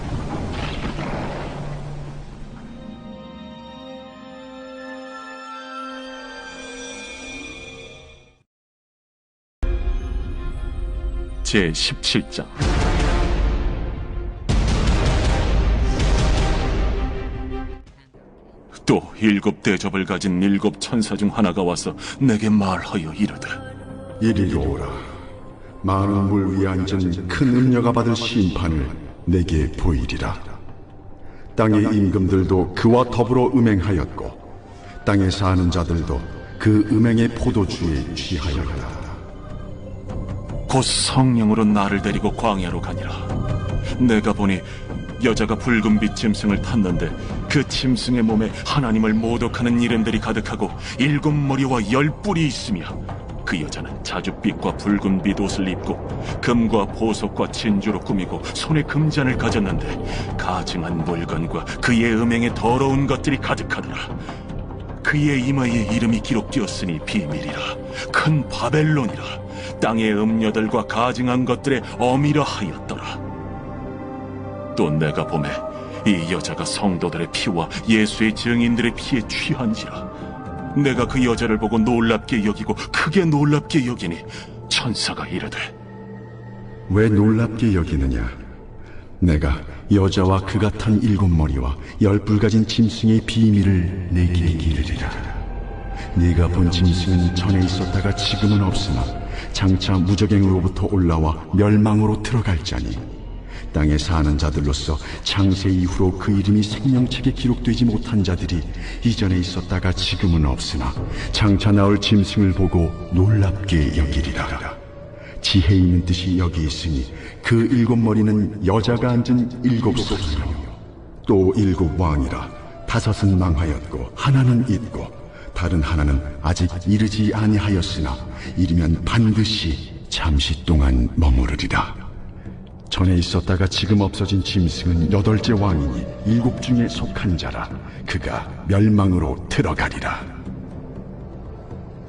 제17장. 또 7대접을 가진 7천사 중 하나가 와서 내게 말하여 이르되, 이리로 오라. 많은 물 위에 앉은 큰 음녀가 받을 심판을 내게 보이리라. 땅의 임금들도 그와 더불어 음행하였고 땅에 사는 자들도 그 음행의 포도주에 취하였다. 곧 성령으로 나를 데리고 광야로 가니라. 내가 보니 여자가 붉은빛 짐승을 탔는데 그 짐승의 몸에 하나님을 모독하는 이름들이 가득하고 7머리와 10뿔이 있으며, 그 여자는 자줏빛과 붉은빛 옷을 입고 금과 보석과 진주로 꾸미고 손에 금잔을 가졌는데 가증한 물건과 그의 음행에 더러운 것들이 가득하더라. 그의 이마에 이름이 기록되었으니 비밀이라, 큰 바벨론이라, 땅의 음녀들과 가증한 것들의 어미라 하였더라. 또 내가 보매 이 여자가 성도들의 피와 예수의 증인들의 피에 취한지라. 내가 그 여자를 보고 놀랍게 여기고 크게 놀랍게 여기니 천사가 이르되, 왜 놀랍게 여기느냐? 내가 여자와 그가 탄 7머리와 10뿔 가진 짐승의 비밀을 내게 이르리라. 네가 본 짐승은 전에 있었다가 지금은 없으나 장차 무적행으로부터 올라와 멸망으로 들어갈 자니, 땅에 사는 자들로서 창세 이후로 그 이름이 생명책에 기록되지 못한 자들이 이전에 있었다가 지금은 없으나 장차 나올 짐승을 보고 놀랍게 여기리라. 지혜 있는 뜻이 여기 있으니 그 7머리는 여자가 앉은 7소이며 또 7왕이라. 5은 망하였고 하나는 있고 다른 하나는 아직 이르지 아니하였으나 이르면 반드시 잠시 동안 머무르리라. 전에 있었다가 지금 없어진 짐승은 8째 왕이니 7 중에 속한 자라. 그가 멸망으로 들어가리라.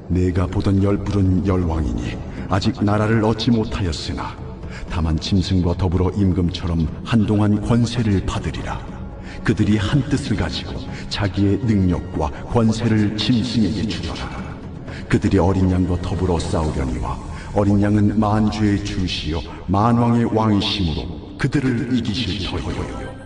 내가 보던 10뿔은 10왕이니 아직 나라를 얻지 못하였으나 다만 짐승과 더불어 임금처럼 한동안 권세를 받으리라. 그들이 한 뜻을 가지고 자기의 능력과 권세를 짐승에게 주더라. 그들이 어린 양과 더불어 싸우려니와 어린 양은 만주의 주시요 만왕의 왕이심으로 그들을 이기실 터이요.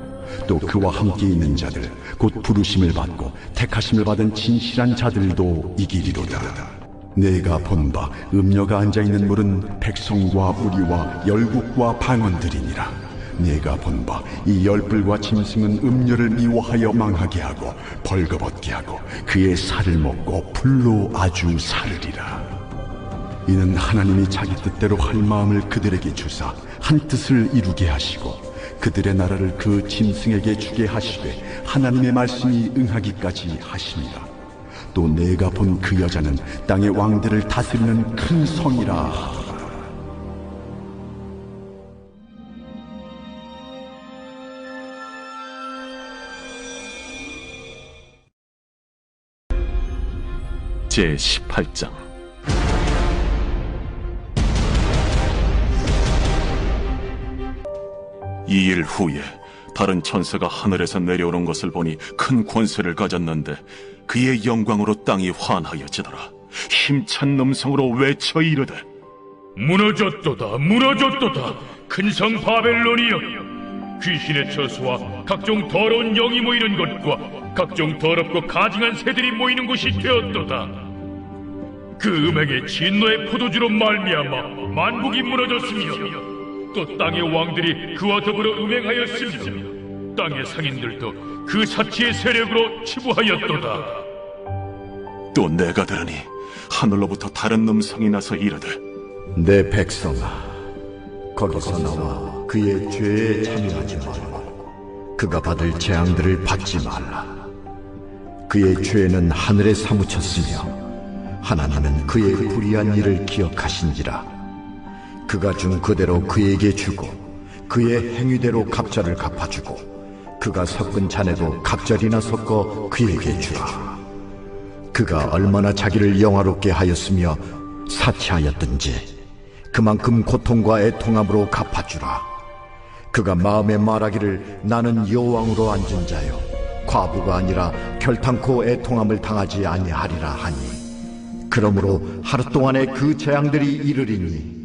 또 그와 함께 있는 자들 곧 부르심을 받고 택하심을 받은 진실한 자들도 이기리로다. 내가 본 바 음녀가 앉아있는 물은 백성과 무리와 열국과 방언들이니라. 내가 본 바 이 10뿔과 짐승은 음녀를 미워하여 망하게 하고 벌거벗게 하고 그의 살을 먹고 불로 아주 사르리라. 이는 하나님이 자기 뜻대로 할 마음을 그들에게 주사 한 뜻을 이루게 하시고 그들의 나라를 그 짐승에게 주게 하시되 하나님의 말씀이 응하기까지 하시니라. 또 내가 본 그 여자는 땅의 왕들을 다스리는 큰 성이라 하더라. 제18장. 이 일 후에 다른 천사가 하늘에서 내려오는 것을 보니 큰 권세를 가졌는데 그의 영광으로 땅이 환하여지더라. 힘찬 음성으로 외쳐 이르되, 무너졌도다, 무너졌도다, 큰 성 바벨론이여! 귀신의 처소와 각종 더러운 영이 모이는 곳과 각종 더럽고 가증한 새들이 모이는 곳이 되었도다. 그 음행의 진노의 포도주로 말미암아 만국이 무너졌으며 또 땅의 왕들이 그와 더불어 음행하였으며 땅의 상인들도 그 사치의 세력으로 치부하였도다. 또 내가 들으니 하늘로부터 다른 음성이 나서 이르되, 내 백성아, 거기서 나와 그의 죄에 참여하지 말고 그가 받을 재앙들을 받지 말라. 그의 죄는 하늘에 사무쳤으며 하나님은 그의 불의한 일을 기억하신지라. 그가 준 그대로 그에게 주고 그의 행위대로 갑절을 갚아주고 그가 섞은 잔에도 갑절이나 섞어 그에게 주라. 그가 얼마나 자기를 영화롭게 하였으며 사치하였든지 그만큼 고통과 애통함으로 갚아주라. 그가 마음에 말하기를 나는 여왕으로 앉은 자요 과부가 아니라 결탄코 애통함을 당하지 아니하리라 하니, 그러므로 하루 동안에 그 재앙들이 이르리니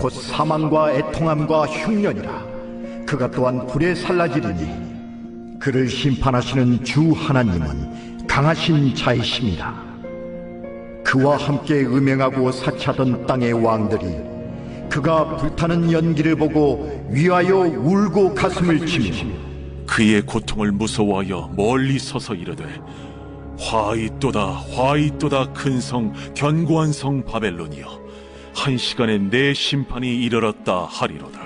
곧 사망과 애통함과 흉년이라. 그가 또한 불에 살라지리니 그를 심판하시는 주 하나님은 강하신 자이심이라. 그와 함께 음행하고 사치하던 땅의 왕들이 그가 불타는 연기를 보고 위하여 울고 가슴을 치며 그의 고통을 무서워하여 멀리 서서 이르되 화이또다 화이또다 큰 성 견고한 성 바벨론이여 한 시간에 내 심판이 이르렀다 하리로다.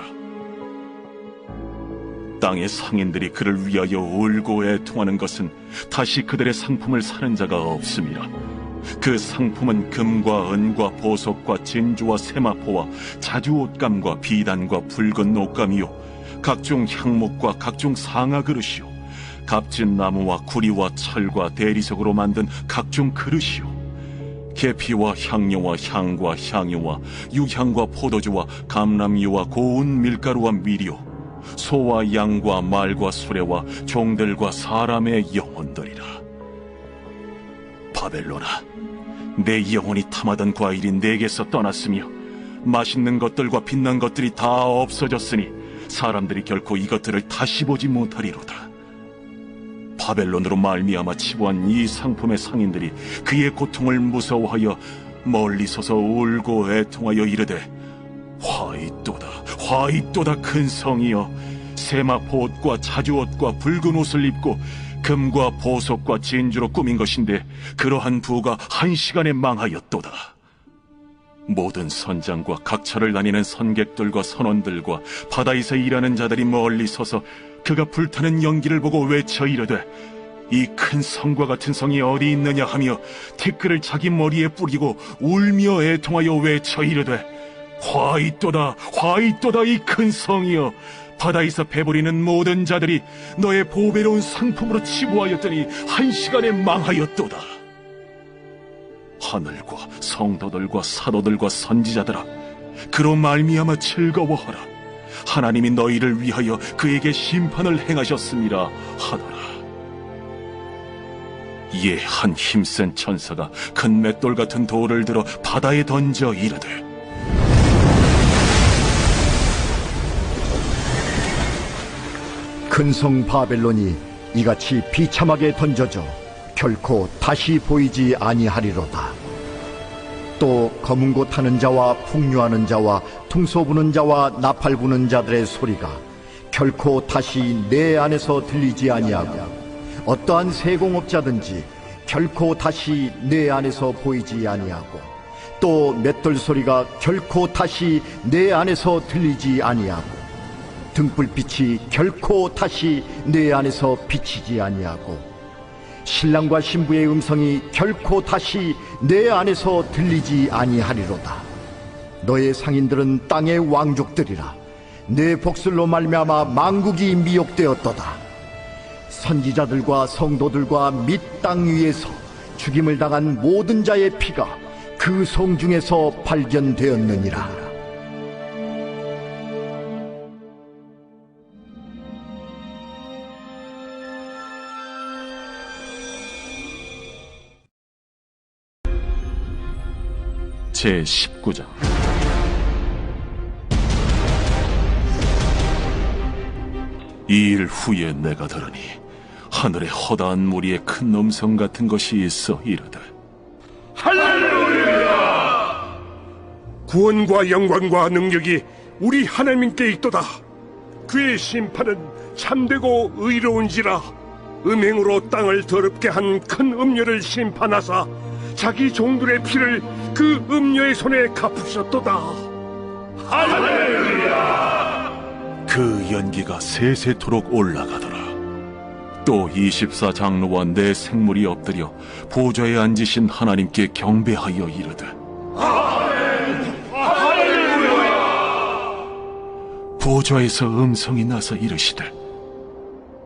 땅의 상인들이 그를 위하여 울고 애통하는 것은 다시 그들의 상품을 사는 자가 없음이라. 그 상품은 금과 은과 보석과 진주와 세마포와 자주 옷감과 비단과 붉은 옷감이요 각종 향목과 각종 상아 그릇이요 값진 나무와 구리와 철과 대리석으로 만든 각종 그릇이요 계피와 향료와 향과 향유와 유향과 포도주와 감람유와 고운 밀가루와 밀이요 소와 양과 말과 수레와 종들과 사람의 영혼들이라. 바벨론아, 내 영혼이 탐하던 과일이 내게서 떠났으며 맛있는 것들과 빛난 것들이 다 없어졌으니 사람들이 결코 이것들을 다시 보지 못하리로다. 바벨론으로 말미암아 치부한 이 상품의 상인들이 그의 고통을 무서워하여 멀리 서서 울고 애통하여 이르되 화이또다 화이또다 큰 성이여 세마포 옷과 자주 옷과 붉은 옷을 입고 금과 보석과 진주로 꾸민 것인데 그러한 부가 한 시간에 망하였도다. 모든 선장과 각처를 다니는 선객들과 선원들과 바다에서 일하는 자들이 멀리 서서 그가 불타는 연기를 보고 외쳐 이르되 이 큰 성과 같은 성이 어디 있느냐 하며 티끌을 자기 머리에 뿌리고 울며 애통하여 외쳐 이르되 화이또다 화이또다 이 큰 성이여 바다에서 배부리는 모든 자들이 너의 보배로운 상품으로 치부하였더니 한 시간에 망하였도다. 하늘과 성도들과 사도들과 선지자들아, 그로 말미암아 즐거워하라. 하나님이 너희를 위하여 그에게 심판을 행하셨음이라 하더라. 이에 한 힘센 천사가 큰 맷돌 같은 돌을 들어 바다에 던져 이르되 큰 성 바벨론이 이같이 비참하게 던져져 결코 다시 보이지 아니하리로다. 또 검은 고 타는 자와 풍류하는 자와 퉁소 부는 자와 나팔 부는 자들의 소리가 결코 다시 내 안에서 들리지 아니하고 어떠한 세공업자든지 결코 다시 내 안에서 보이지 아니하고 또 맷돌 소리가 결코 다시 내 안에서 들리지 아니하고 등불빛이 결코 다시 내 안에서 비치지 아니하고 신랑과 신부의 음성이 결코 다시 내 안에서 들리지 아니하리로다. 너의 상인들은 땅의 왕족들이라. 내 복술로 말미암아 만국이 미혹되었도다. 선지자들과 성도들과 및 땅 위에서 죽임을 당한 모든 자의 피가 그 성 중에서 발견되었느니라. 제19장 이 일 후에 내가 들으니 하늘에 허다한 무리의 큰 음성 같은 것이 있어 이르되 할렐루야! 구원과 영광과 능력이 우리 하나님께 있도다. 그의 심판은 참되고 의로운지라. 음행으로 땅을 더럽게 한 큰 음녀를 심판하사 자기 종들의 피를 그 음녀의 손에 갚으셨도다. 할렐루야! 그 연기가 세세토록 올라가더라. 또 24장로와 내 생물이 엎드려 보좌에 앉으신 하나님께 경배하여 이르되 아멘! 할렐루야! 보좌에서 음성이 나서 이르시되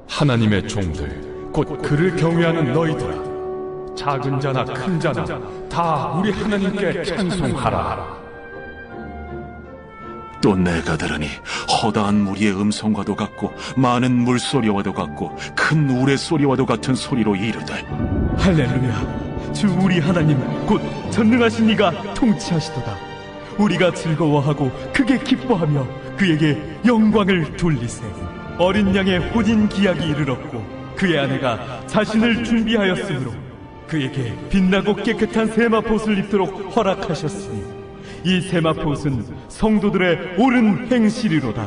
하나님의 종들 곧 그를 경외하는 너희들아, 작은 자나 큰 자나 다 우리 하나님께 찬송하라. 또 내가 들으니 허다한 무리의 음성과도 같고 많은 물소리와도 같고 큰 우레소리와도 같은 소리로 이르되 할렐루야! 주 우리 하나님 곧 전능하신 이가 통치하시도다. 우리가 즐거워하고 크게 기뻐하며 그에게 영광을 돌리세. 어린 양의 혼인 기약이 이르렀고 그의 아내가 자신을 준비하였으므로 그에게 빛나고 깨끗한 세마포옷을 입도록 허락하셨으니 이 세마포옷은 성도들의 옳은 행실이로다.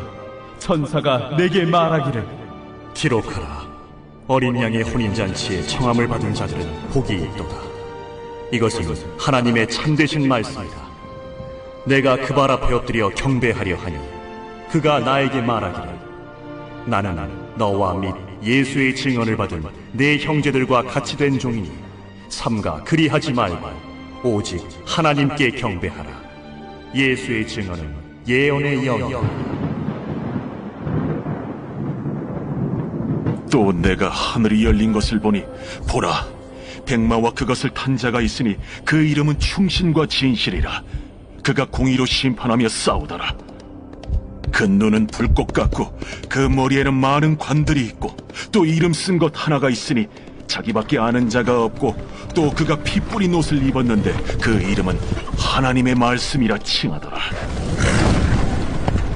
천사가 내게 말하기를 기록하라. 어린 양의 혼인잔치에 청함을 받은 자들은 복이 있도다. 이것은 하나님의 참되신 말씀이다. 내가 그 발 앞에 엎드려 경배하려 하니 그가 나에게 말하기를 나는 너와 및 예수의 증언을 받은 내 형제들과 같이 된 종이니 삼가 그리하지 말고 오직 하나님께 경배하라. 예수의 증언은 예언의 영이다. 또 내가 하늘이 열린 것을 보니 보라, 백마와 그것을 탄 자가 있으니 그 이름은 충신과 진실이라. 그가 공의로 심판하며 싸우더라. 그 눈은 불꽃 같고 그 머리에는 많은 관들이 있고 또 이름 쓴 것 하나가 있으니 자기밖에 아는 자가 없고 또 그가 피 뿌린 옷을 입었는데 그 이름은 하나님의 말씀이라 칭하더라.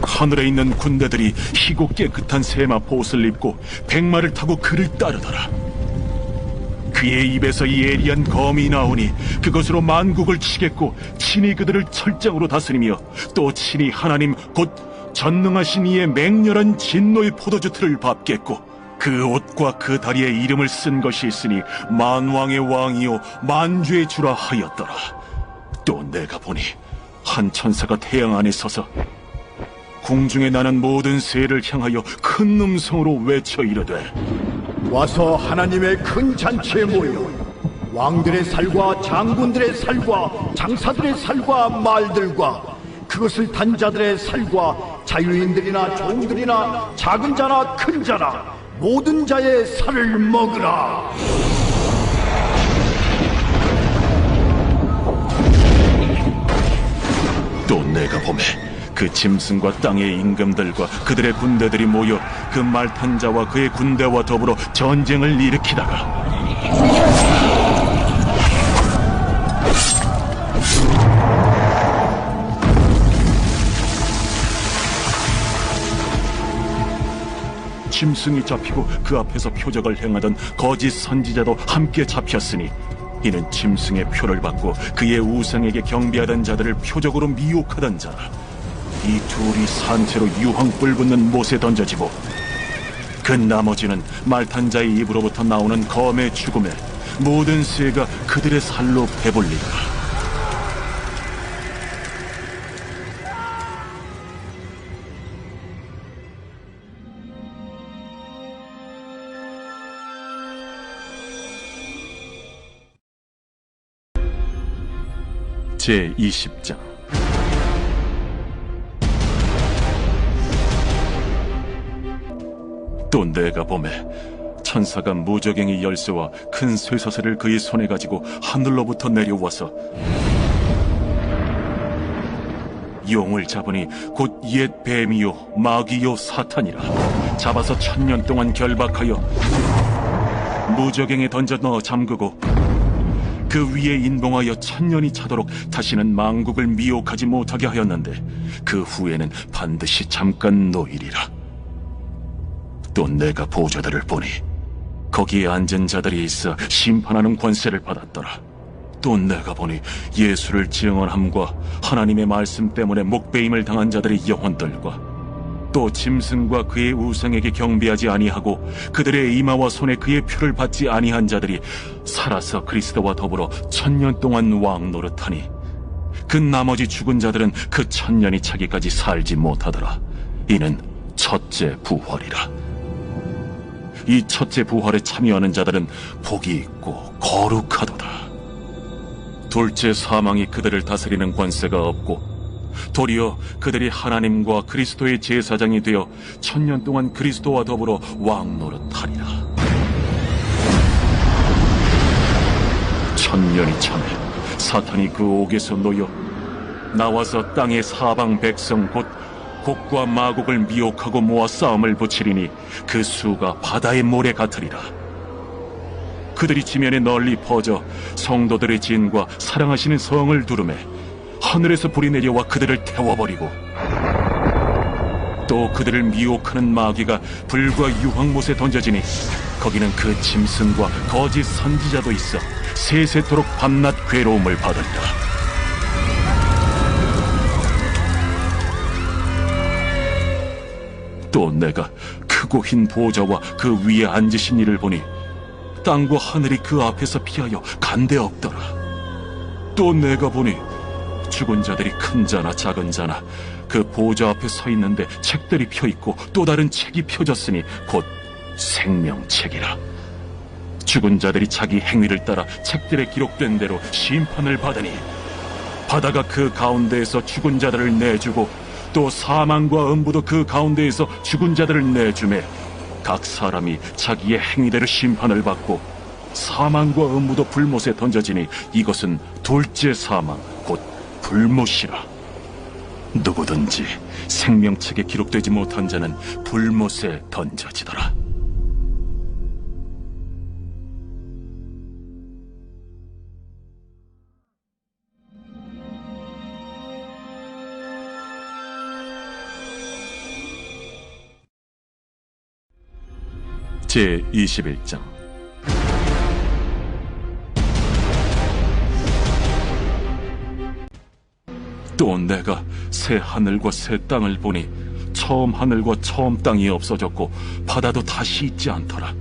하늘에 있는 군대들이 희고 깨끗한 세마포 옷을 입고 백마를 타고 그를 따르더라. 그의 입에서 예리한 검이 나오니 그것으로 만국을 치겠고 친히 그들을 철장으로 다스리며 또 친히 하나님 곧 전능하신 이의 맹렬한 진노의 포도주 틀을 밟겠고 그 옷과 그 다리에 이름을 쓴 것이 있으니 만왕의 왕이요 만주의 주라 하였더라. 또 내가 보니 한 천사가 태양 안에 서서 공중에 나는 모든 새를 향하여 큰 음성으로 외쳐 이르되 와서 하나님의 큰 잔치에 모여 왕들의 살과 장군들의 살과 장사들의 살과 말들과 그것을 단 자들의 살과 자유인들이나 종들이나 작은 자나 큰 자나 모든 자의 살을 먹으라. 또 내가 보매 그 짐승과 땅의 임금들과 그들의 군대들이 모여 그 말 탄 자와 그의 군대와 더불어 전쟁을 일으키다가 짐승이 잡히고 그 앞에서 표적을 행하던 거짓 선지자도 함께 잡혔으니 이는 짐승의 표를 받고 그의 우상에게 경배하던 자들을 표적으로 미혹하던 자라. 이 둘이 산채로 유황불 붙는 못에 던져지고 그 나머지는 말탄 자의 입으로부터 나오는 검의 죽음에 모든 새가 그들의 살로 배불리더라. 제20장 또 내가 보매 천사가 무저갱이 열쇠와 큰 쇠사슬을 그의 손에 가지고 하늘로부터 내려와서 용을 잡으니 곧 옛 뱀이요 마귀요 사탄이라. 잡아서 1000년 동안 결박하여 무저갱에 던져 넣어 잠그고 그 위에 인봉하여 1000년이 차도록 다시는 만국을 미혹하지 못하게 하였는데 그 후에는 반드시 잠깐 노일이라. 또 내가 보좌들을 보니 거기에 앉은 자들이 있어 심판하는 권세를 받았더라. 또 내가 보니 예수를 증언함과 하나님의 말씀 때문에 목베임을 당한 자들의 영혼들과 또 짐승과 그의 우상에게 경배하지 아니하고 그들의 이마와 손에 그의 표를 받지 아니한 자들이 살아서 그리스도와 더불어 1000년 동안 왕 노릇하니 그 나머지 죽은 자들은 그 1000년이 차기까지 살지 못하더라. 이는 첫째 부활이라. 이 첫째 부활에 참여하는 자들은 복이 있고 거룩하도다. 둘째 사망이 그들을 다스리는 권세가 없고 도리어 그들이 하나님과 그리스도의 제사장이 되어 1000년 동안 그리스도와 더불어 왕 노릇하리라. 1000년이 참에 사탄이 그 옥에서 놓여 나와서 땅의 사방 백성 곧 곡과 마곡을 미혹하고 모아 싸움을 붙이리니 그 수가 바다의 모래 같으리라. 그들이 지면에 널리 퍼져 성도들의 진과 사랑하시는 성을 두르매 하늘에서 불이 내려와 그들을 태워버리고 또 그들을 미혹하는 마귀가 불과 유황못에 던져지니 거기는 그 짐승과 거짓 선지자도 있어 세세토록 밤낮 괴로움을 받으리라. 또 내가 크고 흰 보좌와 그 위에 앉으신 이를 보니 땅과 하늘이 그 앞에서 피하여 간데 없더라. 또 내가 보니 죽은 자들이 큰 자나 작은 자나 그 보좌 앞에 서 있는데 책들이 펴 있고 또 다른 책이 펴졌으니 곧 생명책이라. 죽은 자들이 자기 행위를 따라 책들에 기록된 대로 심판을 받으니 바다가 그 가운데에서 죽은 자들을 내주고 또 사망과 음부도 그 가운데에서 죽은 자들을 내주매 각 사람이 자기의 행위대로 심판을 받고 사망과 음부도 불못에 던져지니 이것은 둘째 사망 곧 불못이라. 누구든지 생명책에 기록되지 못한 자는 불못에 던져지더라. 제 21장. 또 내가 새 하늘과 새 땅을 보니 처음 하늘과 처음 땅이 없어졌고 바다도 다시 있지 않더라.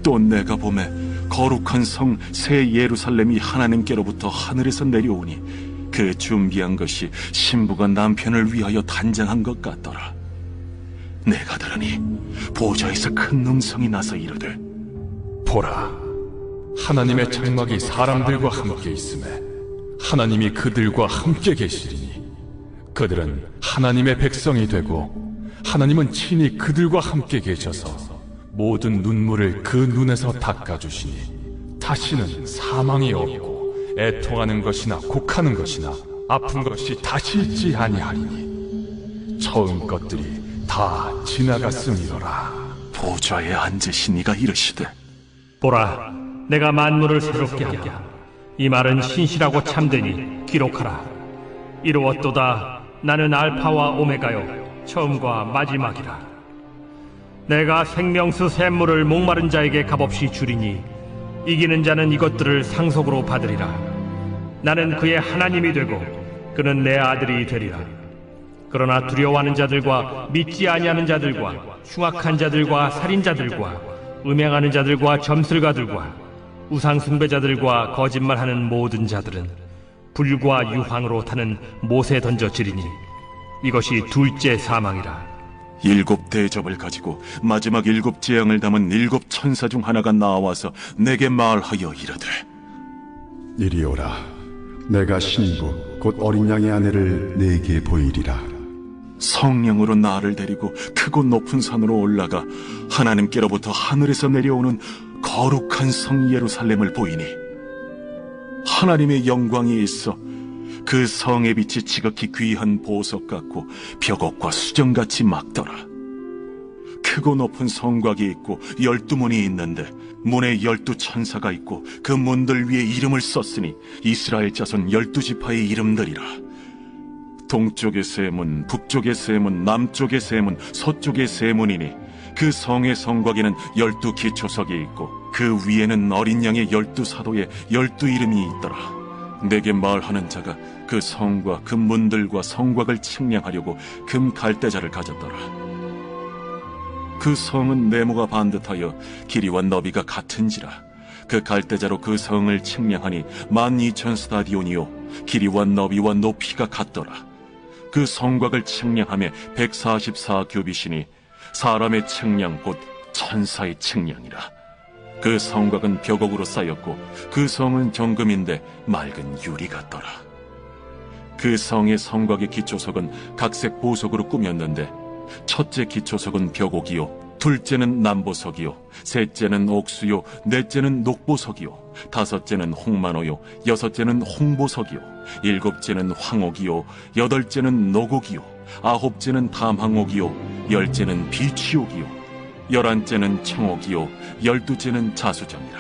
또 내가 보매 거룩한 성 새 예루살렘이 하나님께로부터 하늘에서 내려오니 그 준비한 것이 신부가 남편을 위하여 단장한 것 같더라. 내가 들으니 보좌에서 큰 음성이 나서 이르되 보라, 하나님의 장막이 사람들과 함께 있음에 하나님이 그들과 함께 계시리니 그들은 하나님의 백성이 되고 하나님은 친히 그들과 함께 계셔서 모든 눈물을 그 눈에서 닦아주시니 다시는 사망이 없고 애통하는 것이나 곡하는 것이나 아픈 것이 다시 있지 아니하리니 처음 것들이 다 지나갔음이로라. 보좌에 앉으신 이가 이르시되 보라, 내가 만물을 새롭게 하랴. 이 말은 신실하고 참되니 기록하라. 이루었도다. 나는 알파와 오메가요 처음과 마지막이라. 내가 생명수 샘물을 목마른 자에게 값없이 주리니 이기는 자는 이것들을 상속으로 받으리라. 나는 그의 하나님이 되고 그는 내 아들이 되리라. 그러나 두려워하는 자들과 믿지 아니하는 자들과 흉악한 자들과 살인자들과 음행하는 자들과 점술가들과 우상 숭배자들과 거짓말하는 모든 자들은 불과 유황으로 타는 못에 던져지리니 이것이 둘째 사망이라. 7 대접을 가지고 마지막 7 재앙을 담은 7 천사 중 하나가 나와서 내게 말하여 이르되 이리 오라. 내가 신부 곧 어린 양의 아내를 네게 보이리라. 성령으로 나를 데리고 크고 높은 산으로 올라가 하나님께로부터 하늘에서 내려오는 거룩한 성 예루살렘을 보이니 하나님의 영광이 있어 그 성의 빛이 지극히 귀한 보석 같고 벽옥과 수정같이 막더라. 크고 높은 성곽이 있고 12문이 있는데 문에 12 천사가 있고 그 문들 위에 이름을 썼으니 이스라엘 자손 12지파의 이름들이라. 동쪽의 세 문, 북쪽의 세 문, 남쪽의 세 문, 서쪽의 세 문이니 그 성의 성곽에는 12 기초석이 있고 그 위에는 어린 양의 12 사도의 12 이름이 있더라. 내게 말하는 자가 그 성과 그 문들과 성곽을 측량하려고 금 갈대자를 가졌더라. 그 성은 네모가 반듯하여 길이와 너비가 같은지라. 그 갈대자로 그 성을 측량하니 12,000 스타디온이요 길이와 너비와 높이가 같더라. 그 성곽을 측량하며 144 규빗이니 사람의 측량 곧 천사의 측량이라. 그 성곽은 벽옥으로 쌓였고 그 성은 정금인데 맑은 유리 같더라. 그 성의 성곽의 기초석은 각색 보석으로 꾸몄는데 첫째 기초석은 벽옥이요 둘째는 남보석이요 셋째는 옥수요 넷째는 녹보석이요 다섯째는 홍만호요 여섯째는 홍보석이요 일곱째는 황옥이요 여덟째는 노곡이요 아홉째는 담항옥이요 열째는 비취옥이요 11째는 청옥이요 12째는 자수정이라.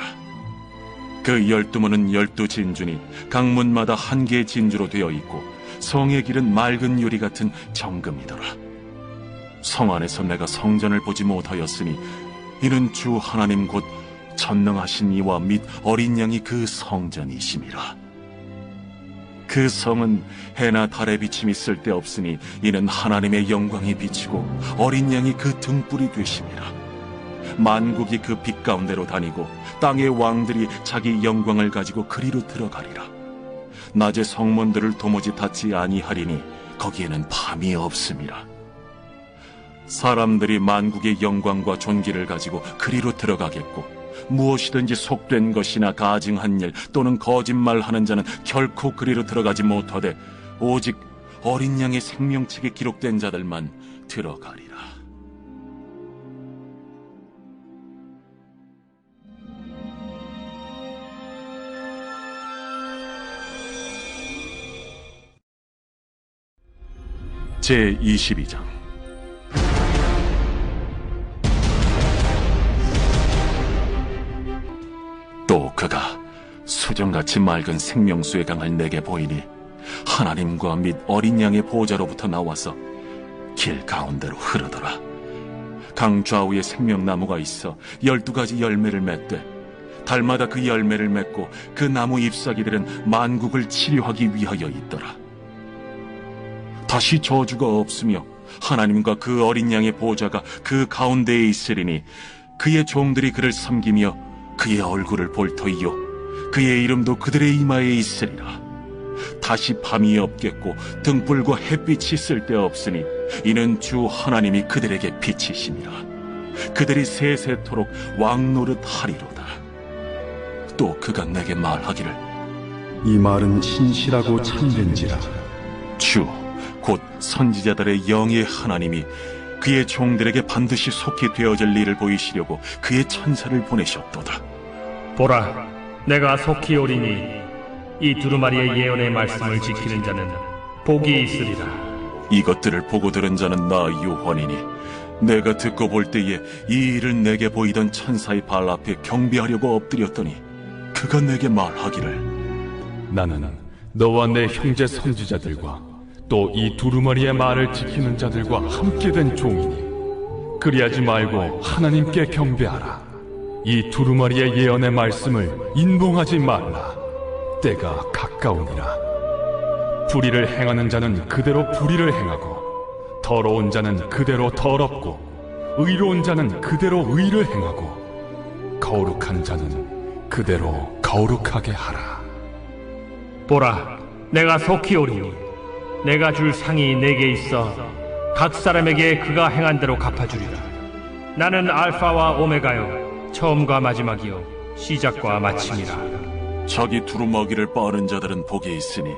그 12문은 12 진주니 각 문마다 한 개의 진주로 되어 있고 성의 길은 맑은 유리 같은 정금이더라. 성 안에서 내가 성전을 보지 못하였으니 이는 주 하나님 곧 전능하신 이와 및 어린 양이 그 성전이심이라. 그 성은 해나 달의 비침이 쓸데없으니 이는 하나님의 영광이 비치고 어린 양이 그 등불이 되심이라. 만국이 그 빛 가운데로 다니고 땅의 왕들이 자기 영광을 가지고 그리로 들어가리라. 낮에 성문들을 도무지 닫지 아니하리니 거기에는 밤이 없음이라. 사람들이 만국의 영광과 존귀를 가지고 그리로 들어가겠고 무엇이든지 속된 것이나 가증한 일 또는 거짓말하는 자는 결코 그리로 들어가지 못하되 오직 어린 양의 생명책에 기록된 자들만 들어가리라. 제22장. 또 그가 수정같이 맑은 생명수의 강을 내게 보이니 하나님과 및 어린 양의 보좌로부터 나와서 길 가운데로 흐르더라. 강 좌우에 생명나무가 있어 12가지 열매를 맺되 달마다 그 열매를 맺고 그 나무 잎사귀들은 만국을 치료하기 위하여 있더라. 다시 저주가 없으며 하나님과 그 어린 양의 보좌가 그 가운데에 있으리니 그의 종들이 그를 섬기며 그의 얼굴을 볼 터이요 그의 이름도 그들의 이마에 있으리라. 다시 밤이 없겠고 등불과 햇빛이 쓸데없으니 이는 주 하나님이 그들에게 빛이심이라. 그들이 세세토록 왕노릇 하리로다. 또 그가 내게 말하기를 이 말은 신실하고 참된지라. 주 곧 선지자들의 영의 하나님이 그의 종들에게 반드시 속히 되어질 일을 보이시려고 그의 천사를 보내셨도다. 보라, 내가 속히 오리니 이 두루마리의 예언의 말씀을 지키는 자는 복이 있으리라. 이것들을 보고 들은 자는 나 요한이니 내가 듣고 볼 때에 이 일을 내게 보이던 천사의 발 앞에 경배하려고 엎드렸더니 그가 내게 말하기를 나는 너와 내 형제 선지자들과 또 이 두루마리의 말을 지키는 자들과 함께 된 종이니 그리하지 말고 하나님께 경배하라. 이 두루마리의 예언의 말씀을 인봉하지 말라. 때가 가까우니라. 불의를 행하는 자는 그대로 불의를 행하고 더러운 자는 그대로 더럽고 의로운 자는 그대로 의를 행하고 거룩한 자는 그대로 거룩하게 하라. 보라, 내가 속히 오리니 내가 줄 상이 내게 있어 각 사람에게 그가 행한 대로 갚아주리라. 나는 알파와 오메가요 처음과 마지막이요 시작과 마침이라. 자기 두루마기를 빠는 자들은 복이 있으니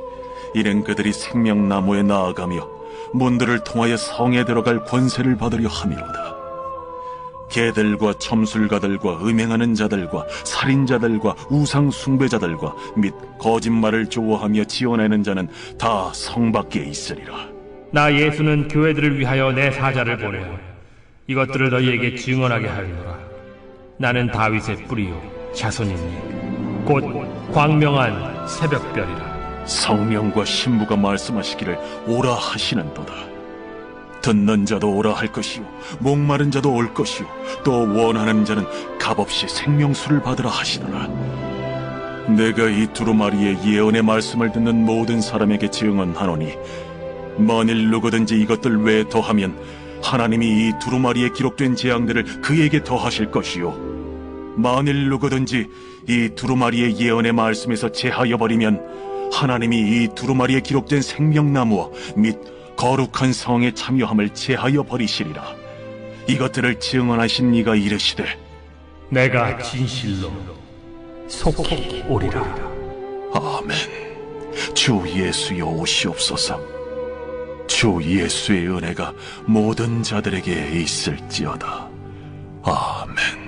이는 그들이 생명나무에 나아가며 문들을 통하여 성에 들어갈 권세를 받으려 함이로다. 개들과 점술가들과 음행하는 자들과 살인자들과 우상 숭배자들과 및 거짓말을 좋아하며 지어내는 자는 다 성 밖에 있으리라. 나 예수는 교회들을 위하여 내 사자를 보내어 이것들을 너희에게 증언하게 하리노라. 나는 다윗의 뿌리요 자손이니 곧 광명한 새벽별이라. 성령과 신부가 말씀하시기를 오라 하시는도다. 듣는 자도 오라 할 것이요 목마른 자도 올 것이요 또 원하는 자는 값없이 생명수를 받으라 하시더라. 내가 이 두루마리의 예언의 말씀을 듣는 모든 사람에게 증언하노니 만일 누구든지 이것들 외에 더하면 하나님이 이 두루마리에 기록된 재앙들을 그에게 더하실 것이요 만일 누구든지 이 두루마리의 예언의 말씀에서 제하여 버리면 하나님이 이 두루마리에 기록된 생명나무와 및 거룩한 성에 참여함을 제하여 버리시리라. 이것들을 증언하신 이가 이르시되 내가 진실로 속히 오리라. 아멘. 주 예수여 오시옵소서. 주 예수의 은혜가 모든 자들에게 있을지어다. 아멘.